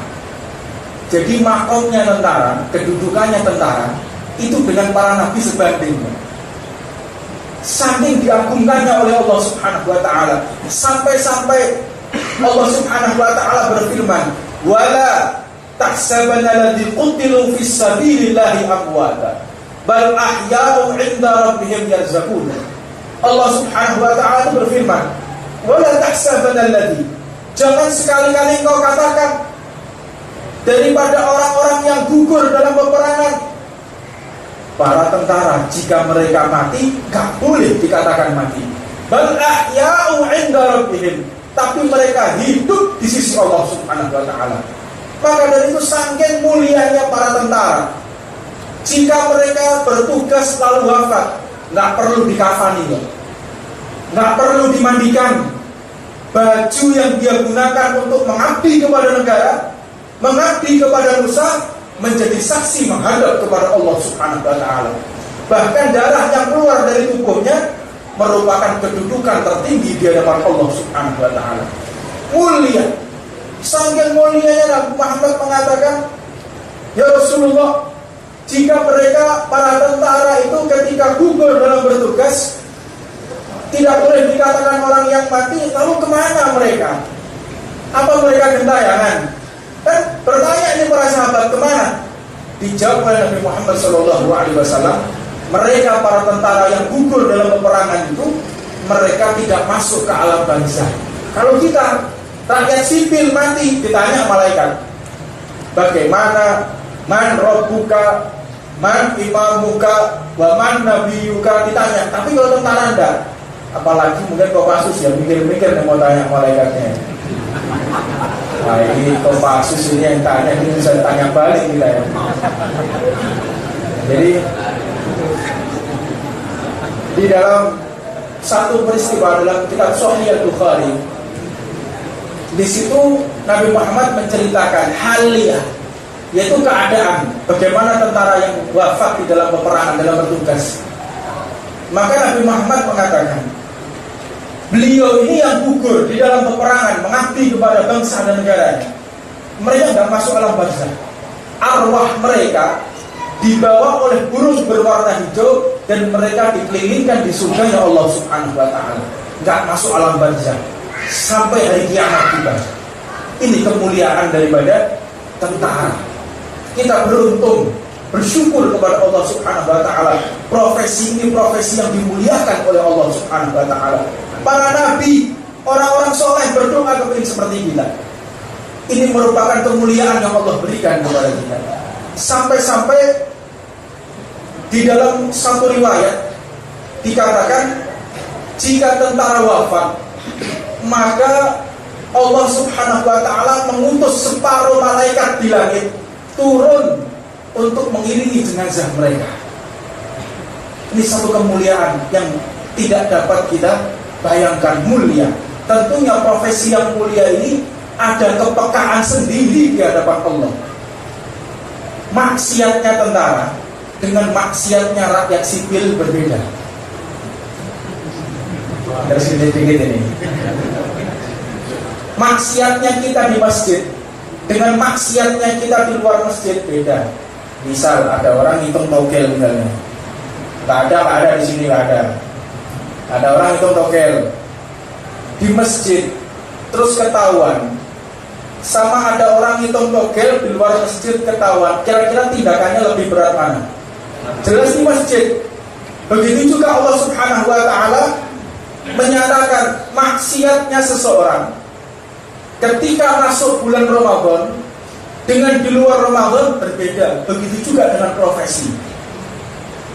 Jadi makomnya tentara, kedudukannya tentara itu dengan para nabi sebanding. Saking diagungkannya oleh Allah Subhanahu wa taala, sampai-sampai Allah Subhanahu wa taala berfirman, wala tahsabanna alladzi qutilu fis sabilillahi amwata bal ahya'u 'inda rabbihim yarzaqun. Allah Subhanahu wa taala berfirman, wala tahsabanna alladzi, jangan sekali-kali engkau katakan daripada orang-orang yang gugur dalam peperangan, para tentara jika mereka mati, gak boleh dikatakan mati. Bal ahya'u 'inda rabbihim, tapi mereka hidup di sisi Allah Subhanahu wa taala. Maka dari itu saking mulianya para tentara, jika mereka bertugas lalu wafat, nggak perlu dikafani, nggak perlu dimandikan. Baju yang dia gunakan untuk mengabdi kepada negara, mengabdi kepada nusa, menjadi saksi menghadap kepada Allah Subhanahu wa taala. Bahkan darah yang keluar dari tubuhnya merupakan kedudukan tertinggi di hadapan Allah Subhanahu wa taala. Mulia. Saking mulianya Nabi Muhammad mengatakan, ya Rasulullah, jika mereka para tentara itu ketika gugur dalam bertugas, tidak boleh dikatakan orang yang mati, lalu kemana mereka? Apa mereka gentayangan? Kan bertanya ini para sahabat, kemana? Dijawab oleh Nabi Muhammad SAW, mereka para tentara yang gugur dalam peperangan itu, mereka tidak masuk ke alam barzah. Kalau kita rakyat sipil mati, ditanya malaikat, bagaimana, man rabbuka, man imamuka, wa man nabiyuka, ditanya. Tapi kalau tentara enggak, apalagi mungkin Kopassus ya, mikir-mikir nih mau tanya malaikatnya. Nah ini Kopassus ini yang tanya, ini bisa tanya balik kita ya. Jadi di dalam satu peristiwa dalam kitab Sahih Al-Bukhari, di situ Nabi Muhammad menceritakan halia, yaitu keadaan bagaimana tentara yang wafat di dalam peperangan, dalam bertugas. Maka Nabi Muhammad mengatakan, beliau ini yang gugur di dalam peperangan, mengabdi kepada bangsa dan negaranya, mereka tidak masuk alam barzah. Arwah mereka dibawa oleh burung berwarna hijau dan mereka dikelilingkan di surga Allah Subhanahu wa taala. Tidak masuk alam barzah sampai hari kiamat tiba. Ini kemuliaan daripada tentara. Kita beruntung, bersyukur kepada Allah Subhanahu wa taala. Profesi ini profesi yang dimuliakan oleh Allah Subhanahu wa taala. Para nabi, orang-orang soleh berdoa kepingin seperti kita. Ini merupakan kemuliaan yang Allah berikan kepada kita. Sampai-sampai di dalam satu riwayat dikatakan, jika tentara wafat, maka Allah Subhanahu wa taala mengutus separuh malaikat di langit turun untuk mengiringi jenazah mereka. Ini satu kemuliaan yang tidak dapat kita bayangkan, mulia. Tentunya profesi yang mulia ini ada kepekaan sendiri di hadapan Allah. Maksiatnya tentara dengan maksiatnya rakyat sipil berbeda. Dari sedikit ini. Maksiatnya kita di masjid dengan maksiatnya kita di luar masjid beda. Misal ada orang hitung togel misalnya, nggak ada di sini, nggak ada. Ada orang hitung togel di masjid, terus ketahuan sama ada orang ngitung togel di luar masjid ketahuan, kira-kira tindakannya lebih berat mana? Jelas di masjid. Begitu juga Allah Subhanahu wa Ta'ala menyatakan maksiatnya seseorang ketika masuk bulan Ramadan dengan di luar Ramadan berbeda. Begitu juga dengan profesi.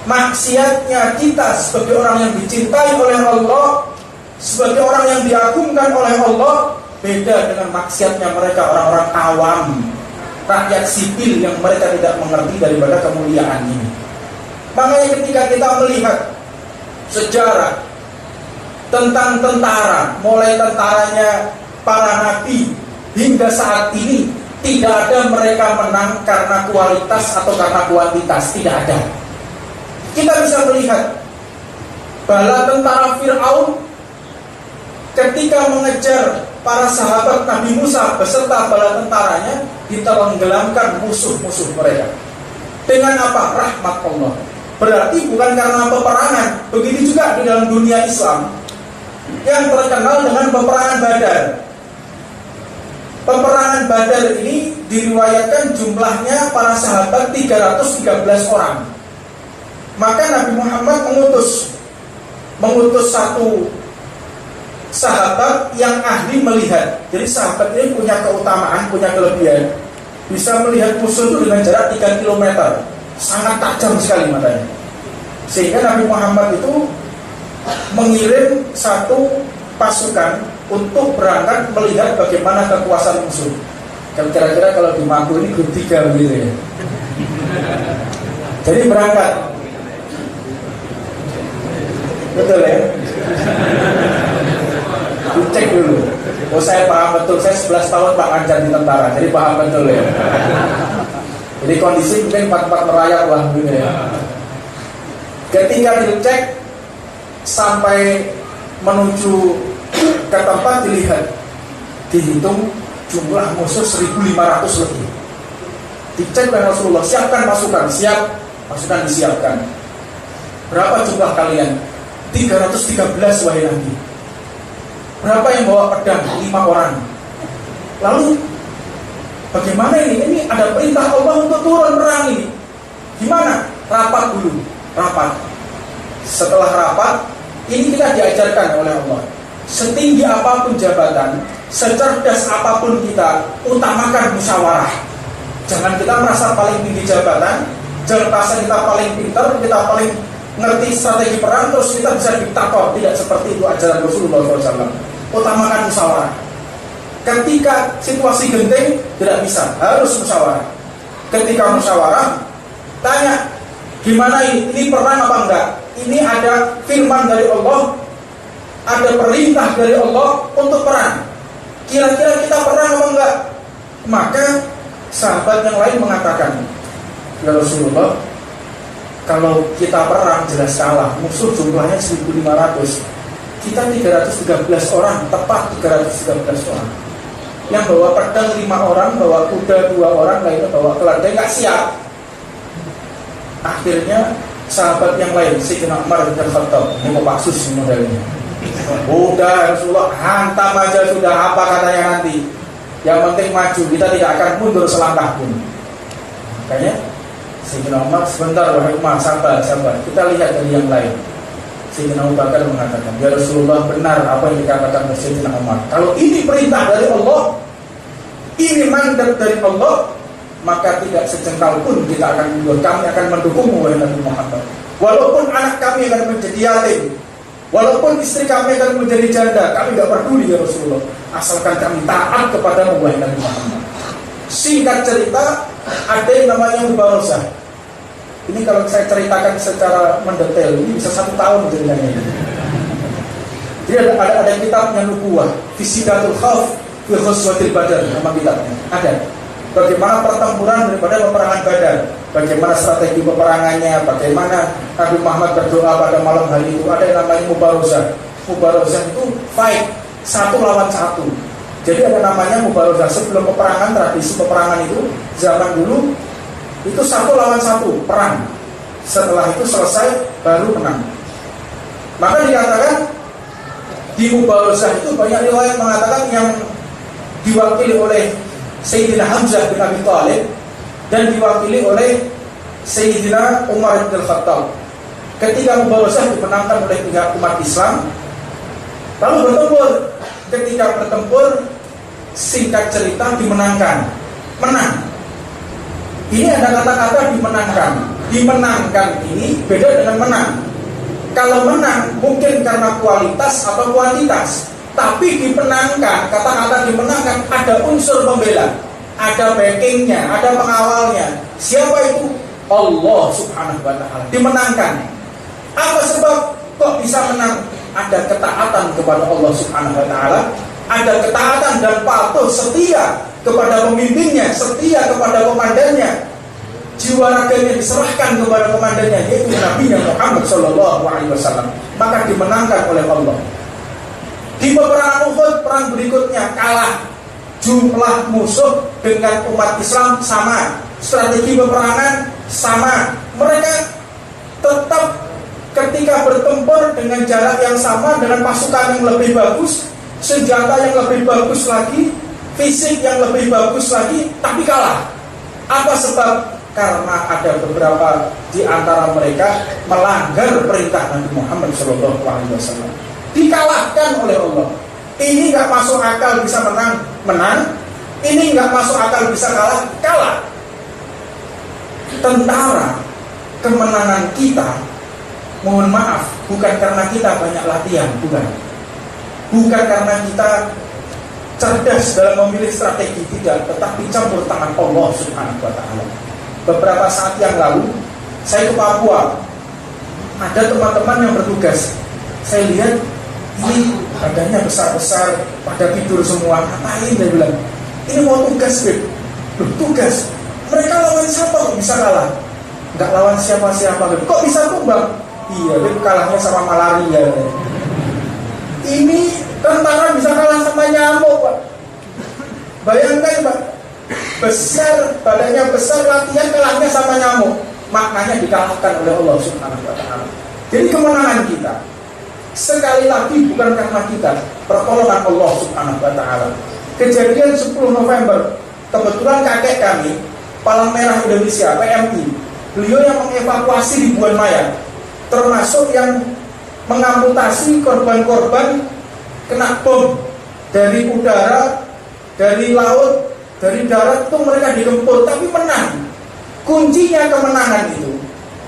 Maksiatnya kita sebagai orang yang dicintai oleh Allah, sebagai orang yang diagungkan oleh Allah, beda dengan maksiatnya mereka orang-orang awam, rakyat sipil yang mereka tidak mengerti daripada kemuliaan ini. Makanya ketika kita melihat sejarah tentang tentara, mulai tentaranya para nabi hingga saat ini, tidak ada mereka menang karena kualitas atau karena kuantitas, tidak ada. Kita bisa melihat bala tentara Fir'aun ketika mengejar para sahabat Nabi Musa beserta bala tentaranya, ditenggelamkan musuh-musuh mereka. Dengan apa? Rahmat Allah. Berarti bukan karena peperangan. Begitu juga di dalam dunia Islam yang terkenal dengan peperangan Badar. Peperangan Badar ini diriwayatkan jumlahnya para sahabat 313 orang. Maka Nabi Muhammad mengutus satu sahabat yang ahli melihat. Jadi sahabat ini punya keutamaan, punya kelebihan, bisa melihat musuh itu dengan jarak 3 km. Sangat tajam sekali matanya. Sehingga Nabi Muhammad itu mengirim satu pasukan untuk berangkat melihat bagaimana kekuasaan musuh. Kira-kira kalau di Maku ini grup 3 begitu ya. Jadi berangkat. Betul ya? Dicek dulu. Oh, saya paham betul. Saya 11 tahun Pak ngajar di tentara, jadi paham betul ya. Jadi kondisi mungkin 44 merayap lah gitu ya. Ketika dicek sampai menuju ke tempat, dilihat, dihitung jumlah musuh 1.500 lebih. Dicek oleh Rasulullah, siapkan pasukan. Siap, pasukan disiapkan. Berapa jumlah kalian? 313 wahai Nabi. Berapa yang bawa pedang? 5 orang. Lalu bagaimana ini? Ini ada perintah Allah untuk turun perang ini. Gimana? Rapat dulu. Rapat. Setelah rapat, ini kita diajarkan oleh Allah. Setinggi apapun jabatan, secerdas apapun kita, utamakan musyawarah. Jangan kita merasa paling tinggi jabatan, jangan merasa kita paling pintar, kita paling ngerti strategi perang, terus kita bisa diktator. Tidak seperti itu ajaran Rasulullah SAW. Utamakan musyawarah. Ketika situasi genting, tidak bisa, harus musyawarah. Ketika musyawarah, tanya, gimana ini? Ini perang apa enggak? Ini ada firman dari Allah, ada perintah dari Allah untuk perang. Kira-kira kita perang apa enggak? Maka sahabat yang lain mengatakan, ya Rasulullah, kalau kita perang jelas kalah. Musuh jumlahnya 1.500, kita 313 orang, tepat 313 orang. Yang bawa pedang 5 orang, bawa kuda 2 orang, lainnya bawa keledai, nggak siap. Akhirnya sahabat yang lain, Sayyidina Umar bin Khattab, ini mau Paksus modelnya. Udah Rasulullah, hantam aja sudah, apa katanya nanti. Yang penting maju, kita tidak akan mundur selangkah pun. Kayaknya Sayyidina Umar, sebentar wahai Umar, sabar. Kita lihat dari yang lain. Sayyidina Abu Bakar mengatakan, ya Rasulullah, benar apa yang dikatakan oleh Sayyidina Umar. Kalau ini perintah dari Allah, ini mandat dari Allah, maka tidak sejengkal pun kita akan mundur. Kami akan mendukungmu wahai Nabi Muhammad. Walaupun anak kami akan menjadi yatim, walaupun istri kami akan menjadi janda, kami tidak peduli ya Rasulullah, asalkan kami taat kepadamu wahai Nabi Muhammad. Singkat cerita, ada yang namanya mubarosah. Ini kalau saya ceritakan secara mendetail, ini bisa 1 tahun ceritanya. Jadi ada kitabnya Nubuwah, Fisidatul Khawf fi Ghazwatil Badar, nama kitabnya. Ada. Bagaimana pertempuran daripada peperangan Badar, bagaimana strategi peperangannya, bagaimana Nabi Muhammad berdoa pada malam hari itu. Ada yang namanya mubarosah. Mubarosah itu fight, 1 lawan 1. Jadi ada namanya mubarosah. Sebelum peperangan, tradisi peperangan itu zaman dulu itu 1 lawan 1 perang. Setelah itu selesai baru menang. Maka dikatakan di mubarosah itu banyak riwayat mengatakan yang diwakili oleh Sayyidina Hamzah bin Abi Thalib dan diwakili oleh Sayyidina Umar bin Khattab. Ketika Mubarozah dimenangkan oleh pihak umat Islam, lalu bertempur. Ketika bertempur, singkat cerita dimenangkan, menang. Ini ada kata-kata dimenangkan. Dimenangkan ini beda dengan menang. Kalau menang mungkin karena kualitas atau kuantitas, tapi dimenangkan, kata-kata dimenangkan ada unsur pembela, ada backingnya, ada pengawalnya. Siapa itu? Allah Subhanahu wa Ta'ala. Dimenangkan. Apa sebab kok bisa menang? Ada ketaatan kepada Allah Subhanahu wa Ta'ala, ada ketaatan dan patuh setia kepada pemimpinnya, setia kepada komandannya. Jiwa raganya diserahkan kepada komandannya, yaitu Nabi Muhammad SAW. Maka dimenangkan oleh Allah. Di peperangan Uhud, perang berikutnya kalah. Jumlah musuh dengan umat Islam sama, strategi peperangan sama. Mereka tetap ketika bertempur dengan jarak yang sama, dengan pasukan yang lebih bagus, senjata yang lebih bagus lagi, fisik yang lebih bagus lagi, tapi kalah. Apa sebab? Karena ada beberapa di antara mereka melanggar perintah Nabi Muhammad SAW. Dikalahkan oleh Allah. Ini nggak masuk akal bisa menang, menang. Ini nggak masuk akal bisa kalah, kalah. Tentara, kemenangan kita, mohon maaf, bukan karena kita banyak latihan, bukan. Bukan karena kita cerdas dalam memilih strategi, tidak, tetapi campur tangan Allah Subhanahu wa Ta'ala. Beberapa saat yang lalu saya ke Papua, ada teman-teman yang bertugas. Saya lihat ini badannya besar-besar, pada tidur semua. Ngapain? Dia bilang, ini mau tugas, Beb. Loh, tugas? Mereka lawan siapa kok bisa kalah? Nggak lawan siapa-siapa, Beb. Kok bisa tumbang? Iya, Beb, kalahnya sama malaria. Ini tentara bisa kalah sama nyamuk, Pak. Bayangkan, Pak. Besar, badannya besar, latihan, kalahnya sama nyamuk. Maknanya dikalahkan oleh Allah Subhanahu wa Ta'ala. Jadi kemenangan kita sekali lagi bukan karena kita, pertolongan Allah Subhanahu wa Ta'ala. Kejadian 10 November, kebetulan kakek kami, Palang Merah Indonesia, PMI, beliau yang mengevakuasi ribuan mayat, termasuk yang mengamputasi korban-korban kena bom dari udara, dari laut, dari darat, itu mereka digempur, tapi menang. Kuncinya kemenangan itu,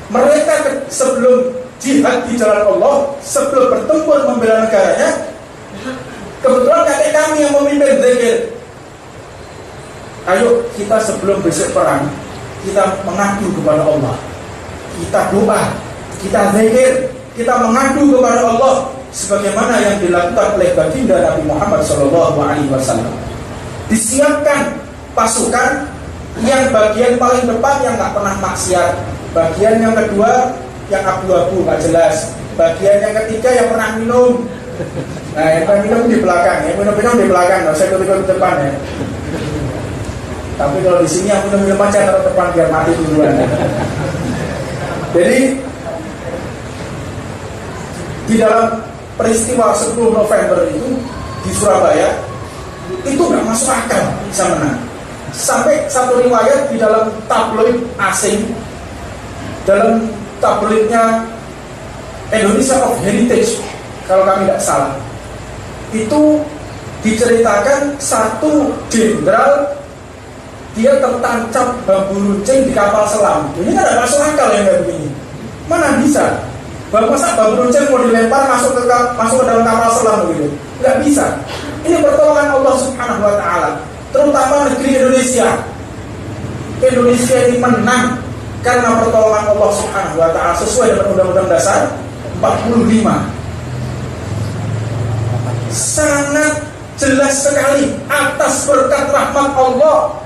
mereka sebelum jihad di jalan Allah, sebelum bertempur membela negaranya, kebetulan kakek kami yang memimpin zikir. Ayo kita sebelum besok perang, kita mengadu kepada Allah, kita doa, kita zikir, kita mengadu kepada Allah, sebagaimana yang dilakukan oleh baginda Nabi Muhammad SAW. Disiapkan pasukan yang bagian paling depan yang nggak pernah maksiat, bagian yang kedua yang abu-abu nggak jelas, bagian yang ketiga yang pernah minum. Nah, yang pernah minum di belakang, yang minum di belakang, nggak usah ikut-ikut depan ya. Tapi kalau di sini yang minum aja taruh depan biar mati duluan. Jadi di dalam peristiwa 10 November itu di Surabaya, itu nggak masuk akal bisa menang. Sampai satu riwayat di dalam tabloid asing, dalam tabloidnya Indonesia of Heritage, kalau kami tidak salah, itu diceritakan satu jenderal dia tertancap bambu runcing di kapal selam. Ini kan tidak masuk akal yang kayak begini. Mana bisa? Masa bambu runcing mau dilempar masuk ke dalam kapal selam begitu? Nggak bisa. Ini pertolongan Allah Subhanahu wa Ta'ala, terutama negeri Indonesia. Indonesia ini menang karena pertolongan Allah Subhanahu wa Ta'ala sesuai dengan Undang-Undang Dasar 45. Sangat jelas sekali, atas berkat rahmat Allah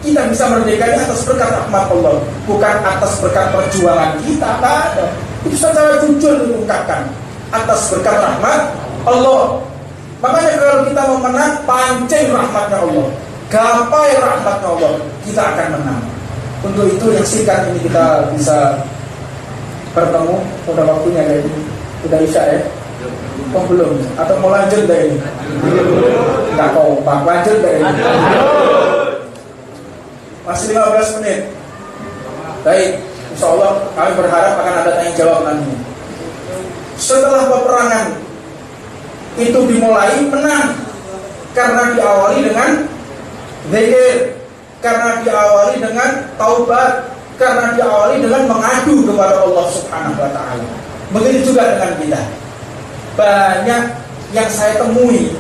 kita bisa merdeka, ini atas berkat rahmat Allah, bukan atas berkat perjuangan kita. Ada. Itu secara jujur diungkapkan, atas berkat rahmat Allah. Makanya kalau kita mau menang, pancing rahmatnya Allah, gapai rahmatnya Allah, kita akan menang. Untuk itu yang singkat ini kita bisa bertemu. Udah waktunya kayak ini, udah isya ya? Oh belum? Atau mau lanjut dari ini? Enggak kompak, lanjut dari ini. Masih 15 menit. Baik, insya Allah kami berharap akan ada tanya jawab nanti. Setelah peperangan itu dimulai, menang karena diawali dengan zikir, karena diawali dengan taubat, karena diawali dengan mengadu kepada Allah Subhanahu wa taala. Begitu juga dengan kita. Banyak yang saya temui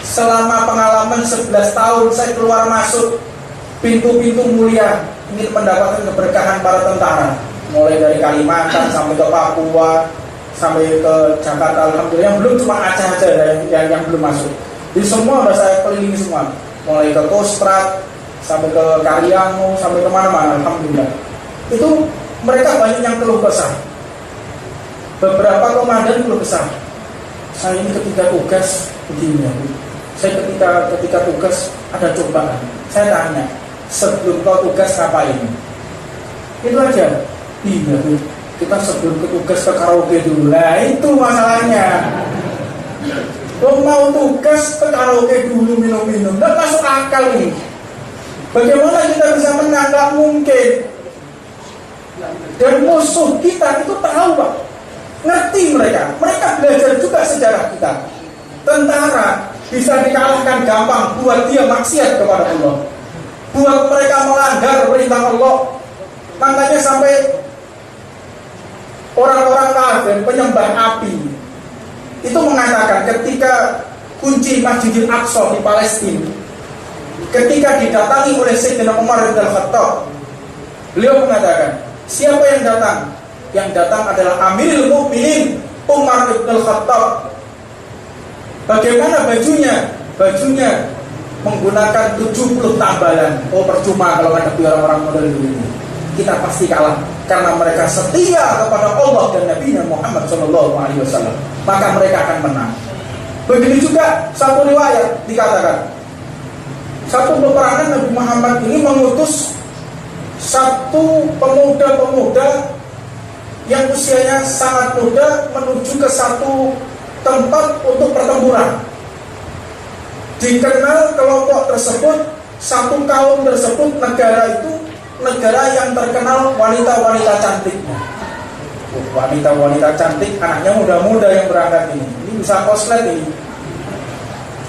selama pengalaman 11 tahun saya keluar masuk pintu-pintu mulia ingin mendapatkan keberkahan para tentara, mulai dari Kalimantan sampai ke Papua sampai ke Jakarta. Alhamdulillah yang belum cuma Aceh aja yang belum masuk. Jadi semua udah saya kelilingi semua, mulai ke Kostrad sampai ke Karyango sampai kemana-mana. Alhamdulillah itu mereka banyak yang keluh kesah. Beberapa komandan keluh kesah, saya ini ketika tugas begini, saya ketika tugas ada cobaan. Saya tanya, sebelum kau tugas ngapain? Itu aja. Iya, kita sebelum ke tugas ke karaoke dulu. Nah itu masalahnya. Kau mau tugas ke karaoke dulu minum-minum, nggak masuk akal nih. Bagaimana kita bisa menang? Nggak mungkin. Dan musuh kita itu tahu, Pak. Ngerti mereka belajar juga sejarah kita. Tentara bisa dikalahkan gampang buat dia maksiat kepada Allah, buat mereka melanggar perintah Allah. Makanya sampai orang-orang kafir penyembah api itu mengatakan ketika kunci Masjidil Aqsa di Palestina, ketika didatangi oleh Sayyidina Umar bin Khattab, beliau mengatakan, siapa yang datang? Yang datang adalah Amirul Mukminin Umar bin Khattab. Bagaimana bajunya? Bajunya menggunakan 70 tambalan. Oh percuma kalau menghadapi orang-orang model ini. Kita pasti kalah karena mereka setia kepada Allah dan Nabi Muhammad SAW. Maka mereka akan menang. Begitu juga satu riwayat dikatakan, satu peperangan Nabi Muhammad ini mengutus satu pemuda-pemuda yang usianya sangat muda menuju ke satu tempat untuk pertempuran. Dikenal kelompok tersebut, satu kaum tersebut, negara itu negara yang terkenal wanita-wanita cantiknya. Wanita-wanita cantik, anaknya muda-muda yang berangkat ini bisa koslet ini.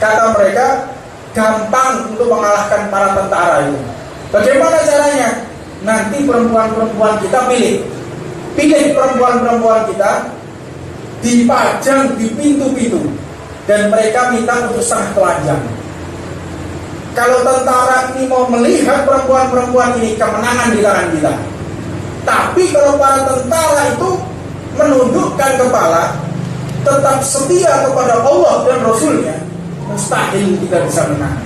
Kata mereka gampang untuk mengalahkan para tentara itu. Bagaimana caranya? Nanti perempuan-perempuan kita pilih perempuan-perempuan kita, dipajang di pintu-pintu, dan mereka minta untuk setengah telanjang. Kalau tentara ini mau melihat perempuan-perempuan ini, kemenangan di tangan kita. Tapi kalau para tentara itu menundukkan kepala, tetap setia kepada Allah dan Rasulnya, mustahil kita bisa menang.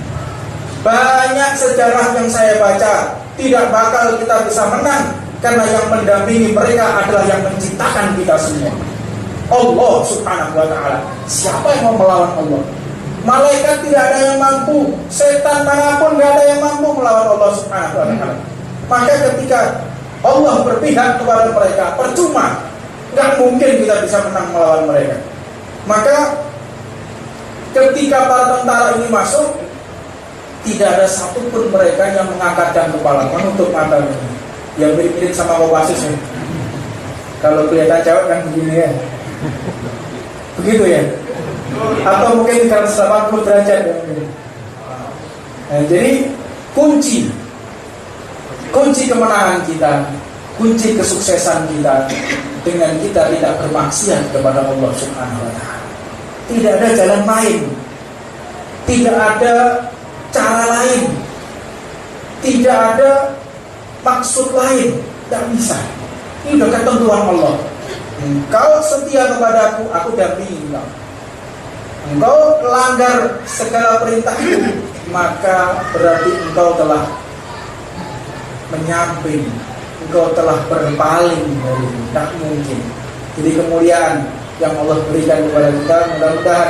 Banyak sejarah yang saya baca, tidak bakal kita bisa menang karena yang mendampingi mereka adalah yang menciptakan kita semua, Allah Subhanahu wa ta'ala. Siapa yang mau melawan Allah? Malaikat tidak ada yang mampu, setan manapun tidak ada yang mampu melawan Allah Subhanahu wa ta'ala. Maka ketika Allah berpihak kepada mereka, percuma, nggak mungkin kita bisa menang melawan mereka. Maka ketika para tentara ini masuk, tidak ada satupun mereka yang mengangkatkan kepala, menutup matanya. Yang mirip-mirip sama Kopassus ya. Kalau kelihatan cewek kan begini ya. Begitu ya. Atau mungkin 180 derajat ya. Nah, jadi kunci kemenangan kita, kunci kesuksesan kita dengan kita tidak bermaksiat kepada Allah Subhanahu wa ta'ala. Tidak ada jalan lain, tidak ada cara lain, tidak ada maksud lain, tidak bisa. Ini sudah ketentuan Allah. Engkau setia kepadaku, aku dampingi engkau. Engkau langgar segala perintahku, maka berarti engkau telah menyamping, engkau telah berpaling dari tak mungkin. Jadi kemuliaan yang Allah berikan kepada kita, mudah-mudahan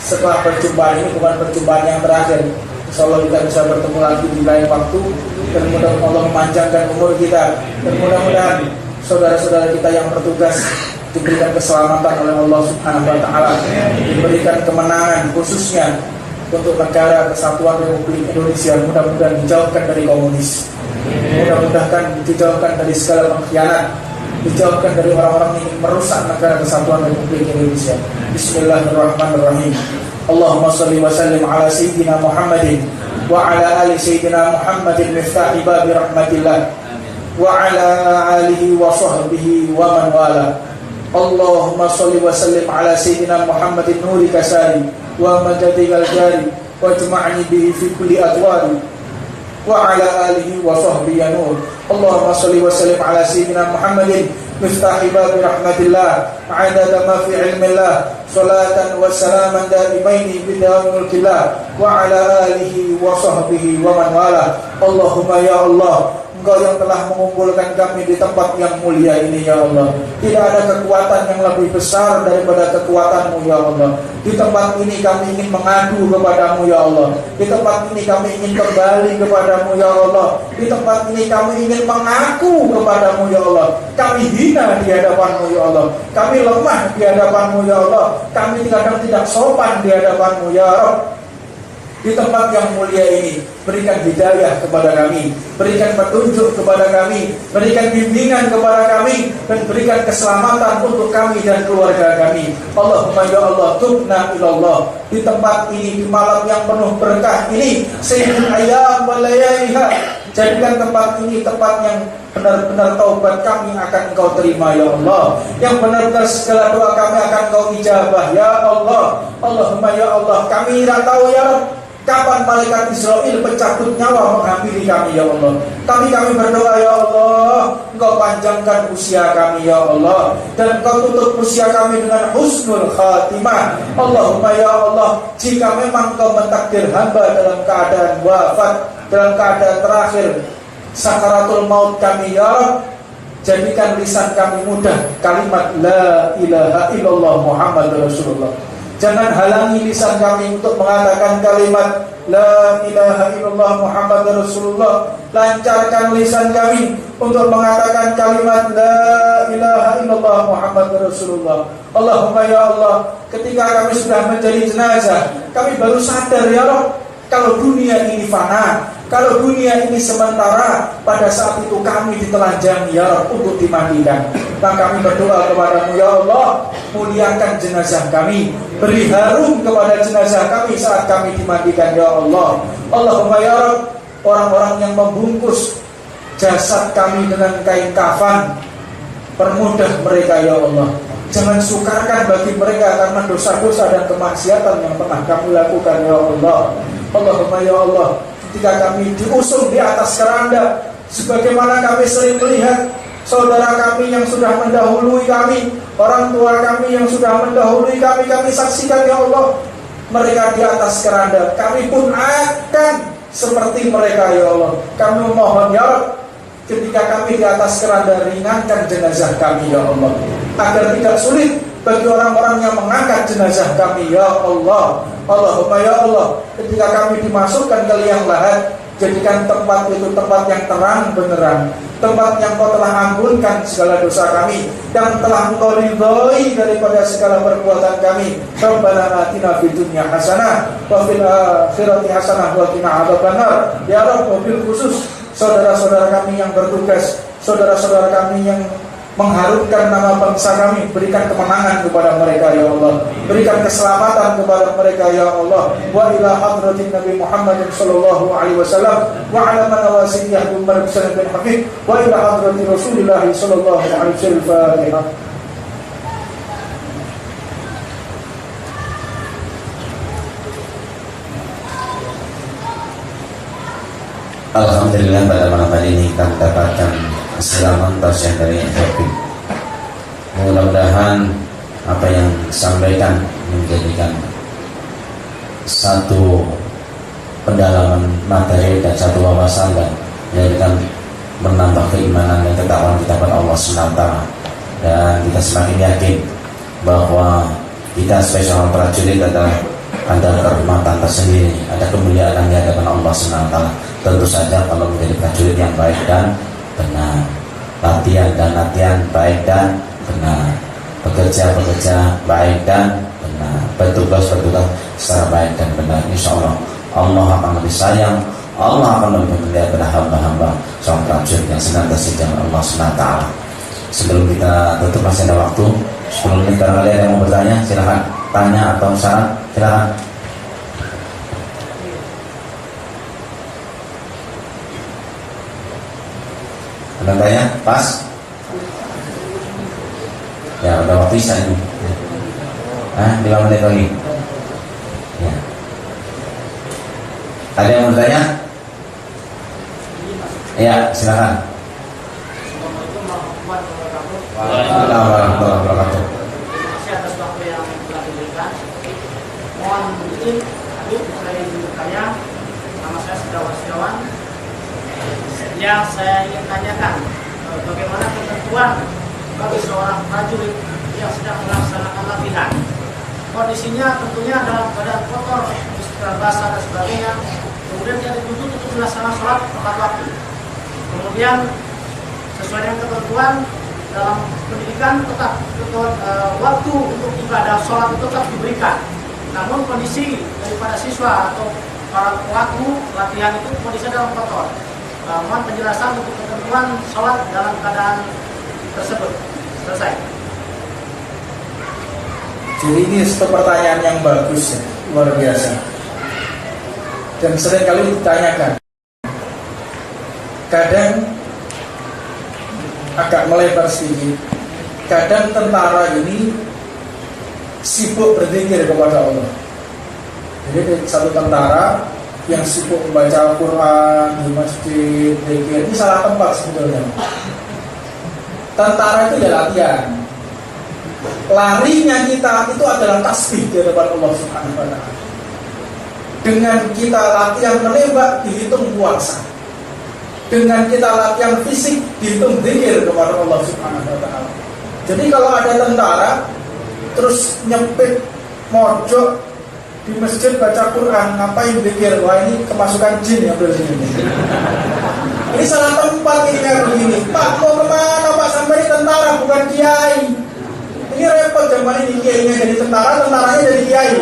setelah perjumpaan ini bukan perjumpaan yang terakhir. Insyaallah kita bisa bertemu lagi di lain waktu, dan mudah-mudahan Allah memanjangkan umur kita, dan mudah-mudahan saudara-saudara kita yang bertugas diberikan keselamatan oleh Allah Subhanahu wa ta'ala, diberikan kemenangan, khususnya untuk negara kesatuan Republik Indonesia. Mudah-mudahan dijauhkan dari komunis, mudah-mudahan dijauhkan dari segala pengkhianat, dijauhkan dari orang-orang yang ingin merusak negara kesatuan Republik Indonesia. Bismillahirrahmanirrahim. Allahumma salli wa sallim ala sayyidina Muhammadin wa ala ali sayyidina Muhammadin miftahi babi rahmatillah wa ala alihi wa sahbihi wa man wala. Allahumma salli wa sallim ala sayyidina Muhammadin nuri kasari wa majadikal jari wa jma'ni bihi fi kulli atwari wa ala alihi wa sahbihi ya nur. Allahumma salli wa sallim ala sayyidina Muhammadin miftahi babi rahmatillah adada ma fi ilmillah salatan wa salaman daimaini bidawam mulkillah wa ala alihi wa sahbihi wa man wala. Allahumma ya Allah, Engkau yang telah mengumpulkan kami di tempat yang mulia ini ya Allah. Tidak ada kekuatan yang lebih besar daripada kekuatan-Mu ya Allah. Di tempat ini kami ingin mengadu kepadamu ya Allah. Di tempat ini kami ingin kembali kepadamu ya Allah. Di tempat ini kami ingin mengaku kepadamu ya Allah. Kami hina di hadapan-Mu ya Allah. Kami lemah di hadapan-Mu ya Allah. Kami kadang tidak sopan di hadapan-Mu ya Rabb. Di tempat yang mulia ini, berikan hidayah kepada kami, berikan petunjuk kepada kami, berikan bimbingan kepada kami, dan berikan keselamatan untuk kami dan keluarga kami. Allahumma ya Allah, tubna ilallah. Di tempat ini, di malam yang penuh berkah ini, sayyidul ayyam wa layaliha, jadikan tempat ini tempat yang benar-benar taubat kami akan Engkau terima ya Allah. Yang benar-benar segala doa kami akan Engkau ijabah ya Allah. Allahumma ya Allah, kami tidak tahu ya Rabb, kapan malaikat Israel pencabut nyawa menghampiri kami ya Allah. Kami berdoa ya Allah, Engkau panjangkan usia kami ya Allah, dan Engkau tutup usia kami dengan husnul khatimah. Allahumma ya Allah, jika memang Engkau mentakdir hamba dalam keadaan wafat, dalam keadaan terakhir sakaratul maut kami ya Rabb, jadikan lisan kami mudah kalimat la ilaha illallah Muhammad Rasulullah. Jangan halangi lisan kami untuk mengatakan kalimat la ilaha illallah Muhammad Rasulullah. Lancarkan lisan kami untuk mengatakan kalimat la ilaha illallah Muhammad Rasulullah. Allahumma ya Allah, ketika kami sudah menjadi jenazah, kami baru sadar ya Rabb, kalau dunia ini fana, kalau dunia ini sementara, pada saat itu kami ditelanjangi ya Rabb untuk dimandikan. Maka kami berdoa kepadamu ya Allah, muliakan jenazah kami, beri harum kepada jenazah kami saat kami dimandikan ya Allah. Allahumma ya Rabb, orang-orang yang membungkus jasad kami dengan kain kafan, permudah mereka ya Allah. Jangan sukarkan bagi mereka karena dosa-dosa dan kemaksiatan yang pernah kami lakukan ya Allah. Allahumma ya Allah, ketika kami diusung di atas keranda, sebagaimana kami sering melihat saudara kami yang sudah mendahului kami, orang tua kami yang sudah mendahului kami, kami saksikan ya Allah, mereka di atas keranda, kami pun akan seperti mereka ya Allah. Kami mohon ya Rabb, ketika kami di atas keranda, ringankan jenazah kami ya Allah, agar tidak sulit bagi orang-orang yang mengangkat jenazah kami ya Allah. Allahumma ya Allah, ketika kami dimasukkan ke liang lahat, jadikan tempat itu tempat yang terang benerang, tempat yang Kau telah ampunkan segala dosa kami, dan telah Engkau ridhoi daripada segala perbuatan kami. Rabbana atina fid dunya hasanah wa fil akhirati hasanah wa qina adzabannar. Ya Rabb, mobil khusus saudara-saudara kami yang bertugas, saudara-saudara kami yang mengharumkan nama bangsa kami, berikan kemenangan kepada mereka ya Allah, berikan keselamatan kepada mereka ya Allah. Wa ila hadratin Nabi Muhammad sallallahu alaihi wasallam wa ala man wasiyah Umar bin Habib wa ila hadrati Rasulullah sallallahu alaihi wasallam. Fatihah. Alhamdulillah, pada malam hari ini kita mendapatkan keselamatan tausiah dari Habib. Mudah-mudahan apa yang disampaikan menjadikan satu pendalaman materi dan satu wawasan, dan menjadikan menambah keimanan dan ketakwaan kita kepada Allah SWT. Dan kita semakin yakin bahwa kita sebagai seorang prajurit ada kehormatan tersendiri, ada kemuliaan di hadapan Allah SWT. Tentu saja kalau menjadi prajurit yang baik dan benar, latihan baik dan benar, bekerja baik dan benar. bertugas secara baik dan benar. Insya Allah Allah akan lebih sayang, Allah akan lebih melihat pada hamba-hamba seorang prajurit yang senantiasa di jalan Allah SWT. Sebelum kita tutup masih ada waktu 10 menit. Barangkali ada yang mau bertanya, silahkan tanya atau saran, silahkan. Ada yang tanya? Pas? Ya udah waktu isya ini. 5 menit lagi. Ya. Ada yang mau bertanya? Ya, silakan. Assalamualaikum warahmatullahi wabarakatuh. Waalaikumsalam warahmatullahi wabarakatuh. Terima kasih atas waktu yang telah diberikan. Mohon izin, Habib, saya izin bertanya. Nama saya Sudawar Setiawan. Yang saya ingin tanyakan, bagaimana ketentuan bagi seorang prajurit yang sedang melaksanakan latihan? Kondisinya tentunya dalam keadaan kotor, basah dan sebagainya. Kemudian dia dituntut untuk melaksanakan sholat tepat waktu. Kemudian sesuai dengan ketentuan dalam pendidikan tetap waktu untuk ibadah sholat itu tetap diberikan. Namun kondisi daripada siswa atau para pelaku latihan itu kondisi dalam kotor. Mohon penjelasan untuk ketentuan sholat dalam keadaan tersebut. Selesai. Jadi ini satu pertanyaan yang bagus ya, luar biasa. Dan sering kali ditanyakan. Kadang agak melebar sedikit. Kadang tentara ini sibuk berzikir kepada Allah. Jadi satu tentara yang sibuk membaca Al-Quran di masjid, zikir, ini salah tempat sebetulnya. Tentara itu ya latihan. Larinya kita itu adalah tasbih di hadapan Allah Subhanahu wa Ta'ala. Dengan kita latihan menembak dihitung puasa. Dengan kita latihan fisik dihitung zikir kepada Allah Subhanahu wa Ta'ala. Jadi kalau ada tentara terus nyepit mojok di masjid baca Quran, ngapain zikir? Wah, ini kemasukan jin ya begini. Ini salah tempat ini kayak begini. Pak, mau kemana Pak? Sampai ini tentara bukan kiai. Ini repot zaman ini, kiainya jadi tentara, tentaranya jadi kiai.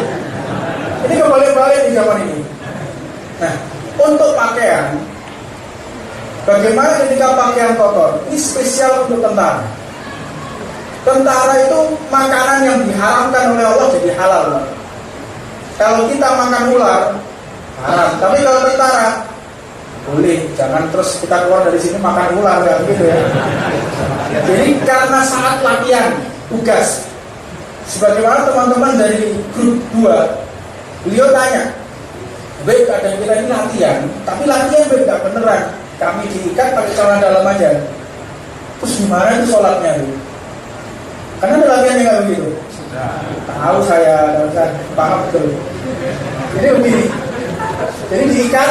Ini kebalik-balik di zaman ini. Nah, untuk pakaian, bagaimana ketika pakaian kotor? Ini spesial untuk tentara. Tentara itu makanan yang diharamkan oleh Allah jadi halal. Kalau kita makan ular, haram. Tapi kalau tentara, boleh. Jangan terus kita keluar dari sini makan ular, ya gitu ya. Jadi karena saat latihan tugas, sebagaimana teman-teman dari grup 2, beliau tanya, baik kadang kita ini latihan, tapi latihan baik gak beneran. Kami diikat pakai celana dalam aja. Terus gimana itu sholatnya tuh? Karena ada latihan yang gak begitu. Tahu saya paham betul. Jadi begini. Jadi diikat,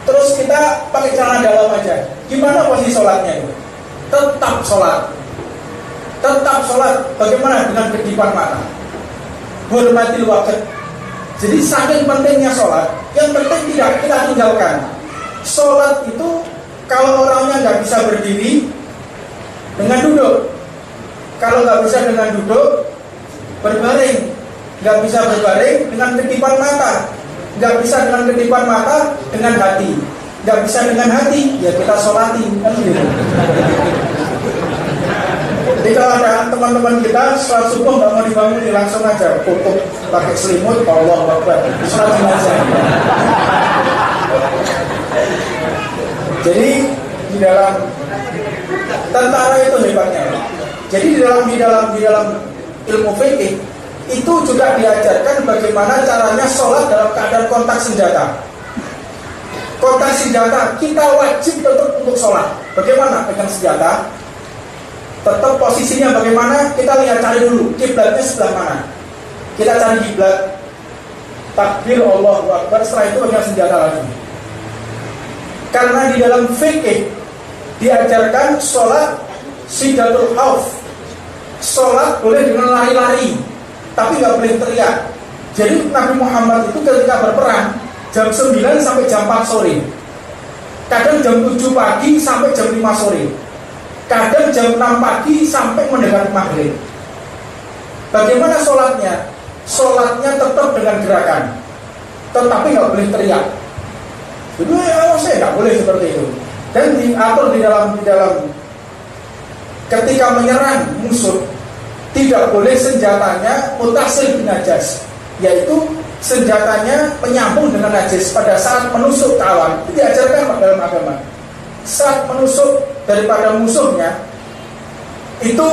terus kita pakai celana dalam aja. Gimana posisi sholatnya itu? Tetap sholat. Tetap sholat. Bagaimana dengan kedipan mata? Hormatil waqt. Jadi saking pentingnya sholat, yang penting tidak kita tinggalkan. Sholat itu kalau orangnya nggak bisa berdiri, dengan duduk. Kalau nggak bisa dengan duduk, berbaring. Nggak bisa berbaring dengan kedipan mata. Nggak bisa dengan kedipan mata, dengan hati. Nggak bisa dengan hati, ya kita sholati. Kan gitu. Jadi kalau ada teman-teman kita sholat subuh nggak mau dibangun, langsung aja tutup pakai selimut, Allahu Akbar, sholat aja. Jadi di dalam tentara itu hebatnya. Jadi di dalam ilmu fikih itu juga diajarkan bagaimana caranya sholat dalam keadaan kontak senjata. Kontak senjata kita wajib tetap untuk sholat. Bagaimana pegang senjata? Tetap posisinya bagaimana? Kita lihat cari dulu kiblatnya sebelah mana. Kita cari kiblat, takbir Allahu Akbar, setelah itu pegang senjata lagi. Karena di dalam fikih diajarkan sholat sidatul khauf. Sholat boleh dengan lari-lari, tapi nggak boleh teriak. Jadi Nabi Muhammad itu ketika berperang jam 9 sampai jam 4 sore. Kadang jam 7 pagi sampai jam 5 sore. Kadang jam 6 pagi sampai mendekati maghrib. Bagaimana sholatnya? sholatnya tetap dengan gerakan, tetapi nggak boleh teriak. Jadi saya nggak boleh seperti itu. Dan diatur di dalam ketika menyerang musuh, tidak boleh senjatanya mutasil binajas, yaitu senjatanya menyambung dengan najis pada saat menusuk kawan. Itu diajarkan dalam agama. Saat menusuk daripada musuhnya itu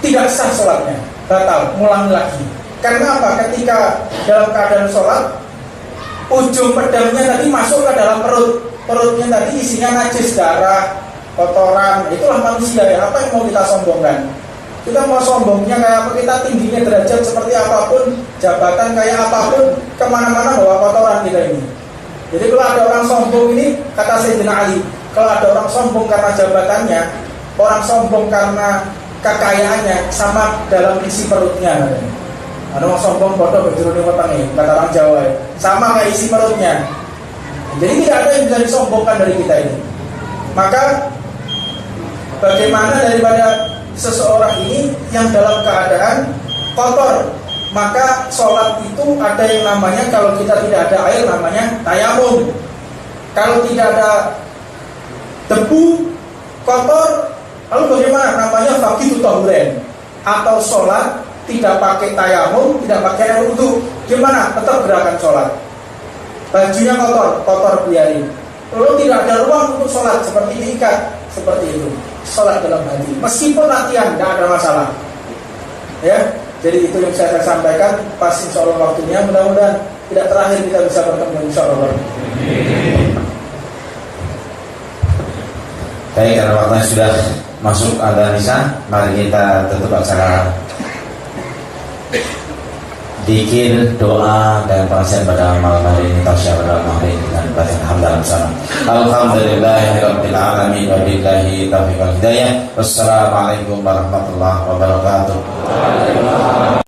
tidak sah sholatnya, batal, mulang lagi. Karena apa? Ketika dalam keadaan sholat, ujung pedangnya tadi masuk ke dalam perutnya tadi isinya najis, darah, kotoran. Itulah manusia ya. Apa yang mau kita sombongkan? Kita mau sombongnya kayak apa? Kita tingginya derajat seperti apapun, jabatan kayak apapun, kemana-mana bawa kotoran kita ini. Jadi kalau ada orang sombong ini, kata Sayyidina Ali, kalau ada orang sombong karena jabatannya, orang sombong karena kekayaannya, sama dalam isi perutnya. Ada orang sombong bodoh berjuru di wetenge, kata orang Jawa ya. Sama kayak isi perutnya. Jadi tidak ada yang bisa disombongkan dari kita ini. Maka bagaimana daripada seseorang ini yang dalam keadaan kotor, maka sholat itu ada yang namanya, kalau kita tidak ada air namanya tayamum. Kalau tidak ada debu, kotor, lalu bagaimana? Namanya faqidu tahuren. Atau sholat tidak pakai tayamum, tidak pakai air wudu. Gimana? Tetap gerakan sholat. Bajunya kotor biarin. Lalu tidak ada ruang untuk sholat, seperti diikat, seperti itu. Sholat dalam hati, meskipun latihan, tidak ada masalah. Ya, jadi itu yang saya sampaikan. Pas insya Allah waktunya, mudah-mudahan tidak terakhir kita bisa bertemu insya Allah. Baik, karena waktunya sudah masuk adzan isya, mari kita tutup acara zikir, doa dan penasihat pada malam hari ini, tasyah pada malam hari ini dengan baca hamdalah bersama. Alhamdulillahirabbil alamin wa billahi taufiq wal hidayah. Wassalamualaikum warahmatullahi wabarakatuh.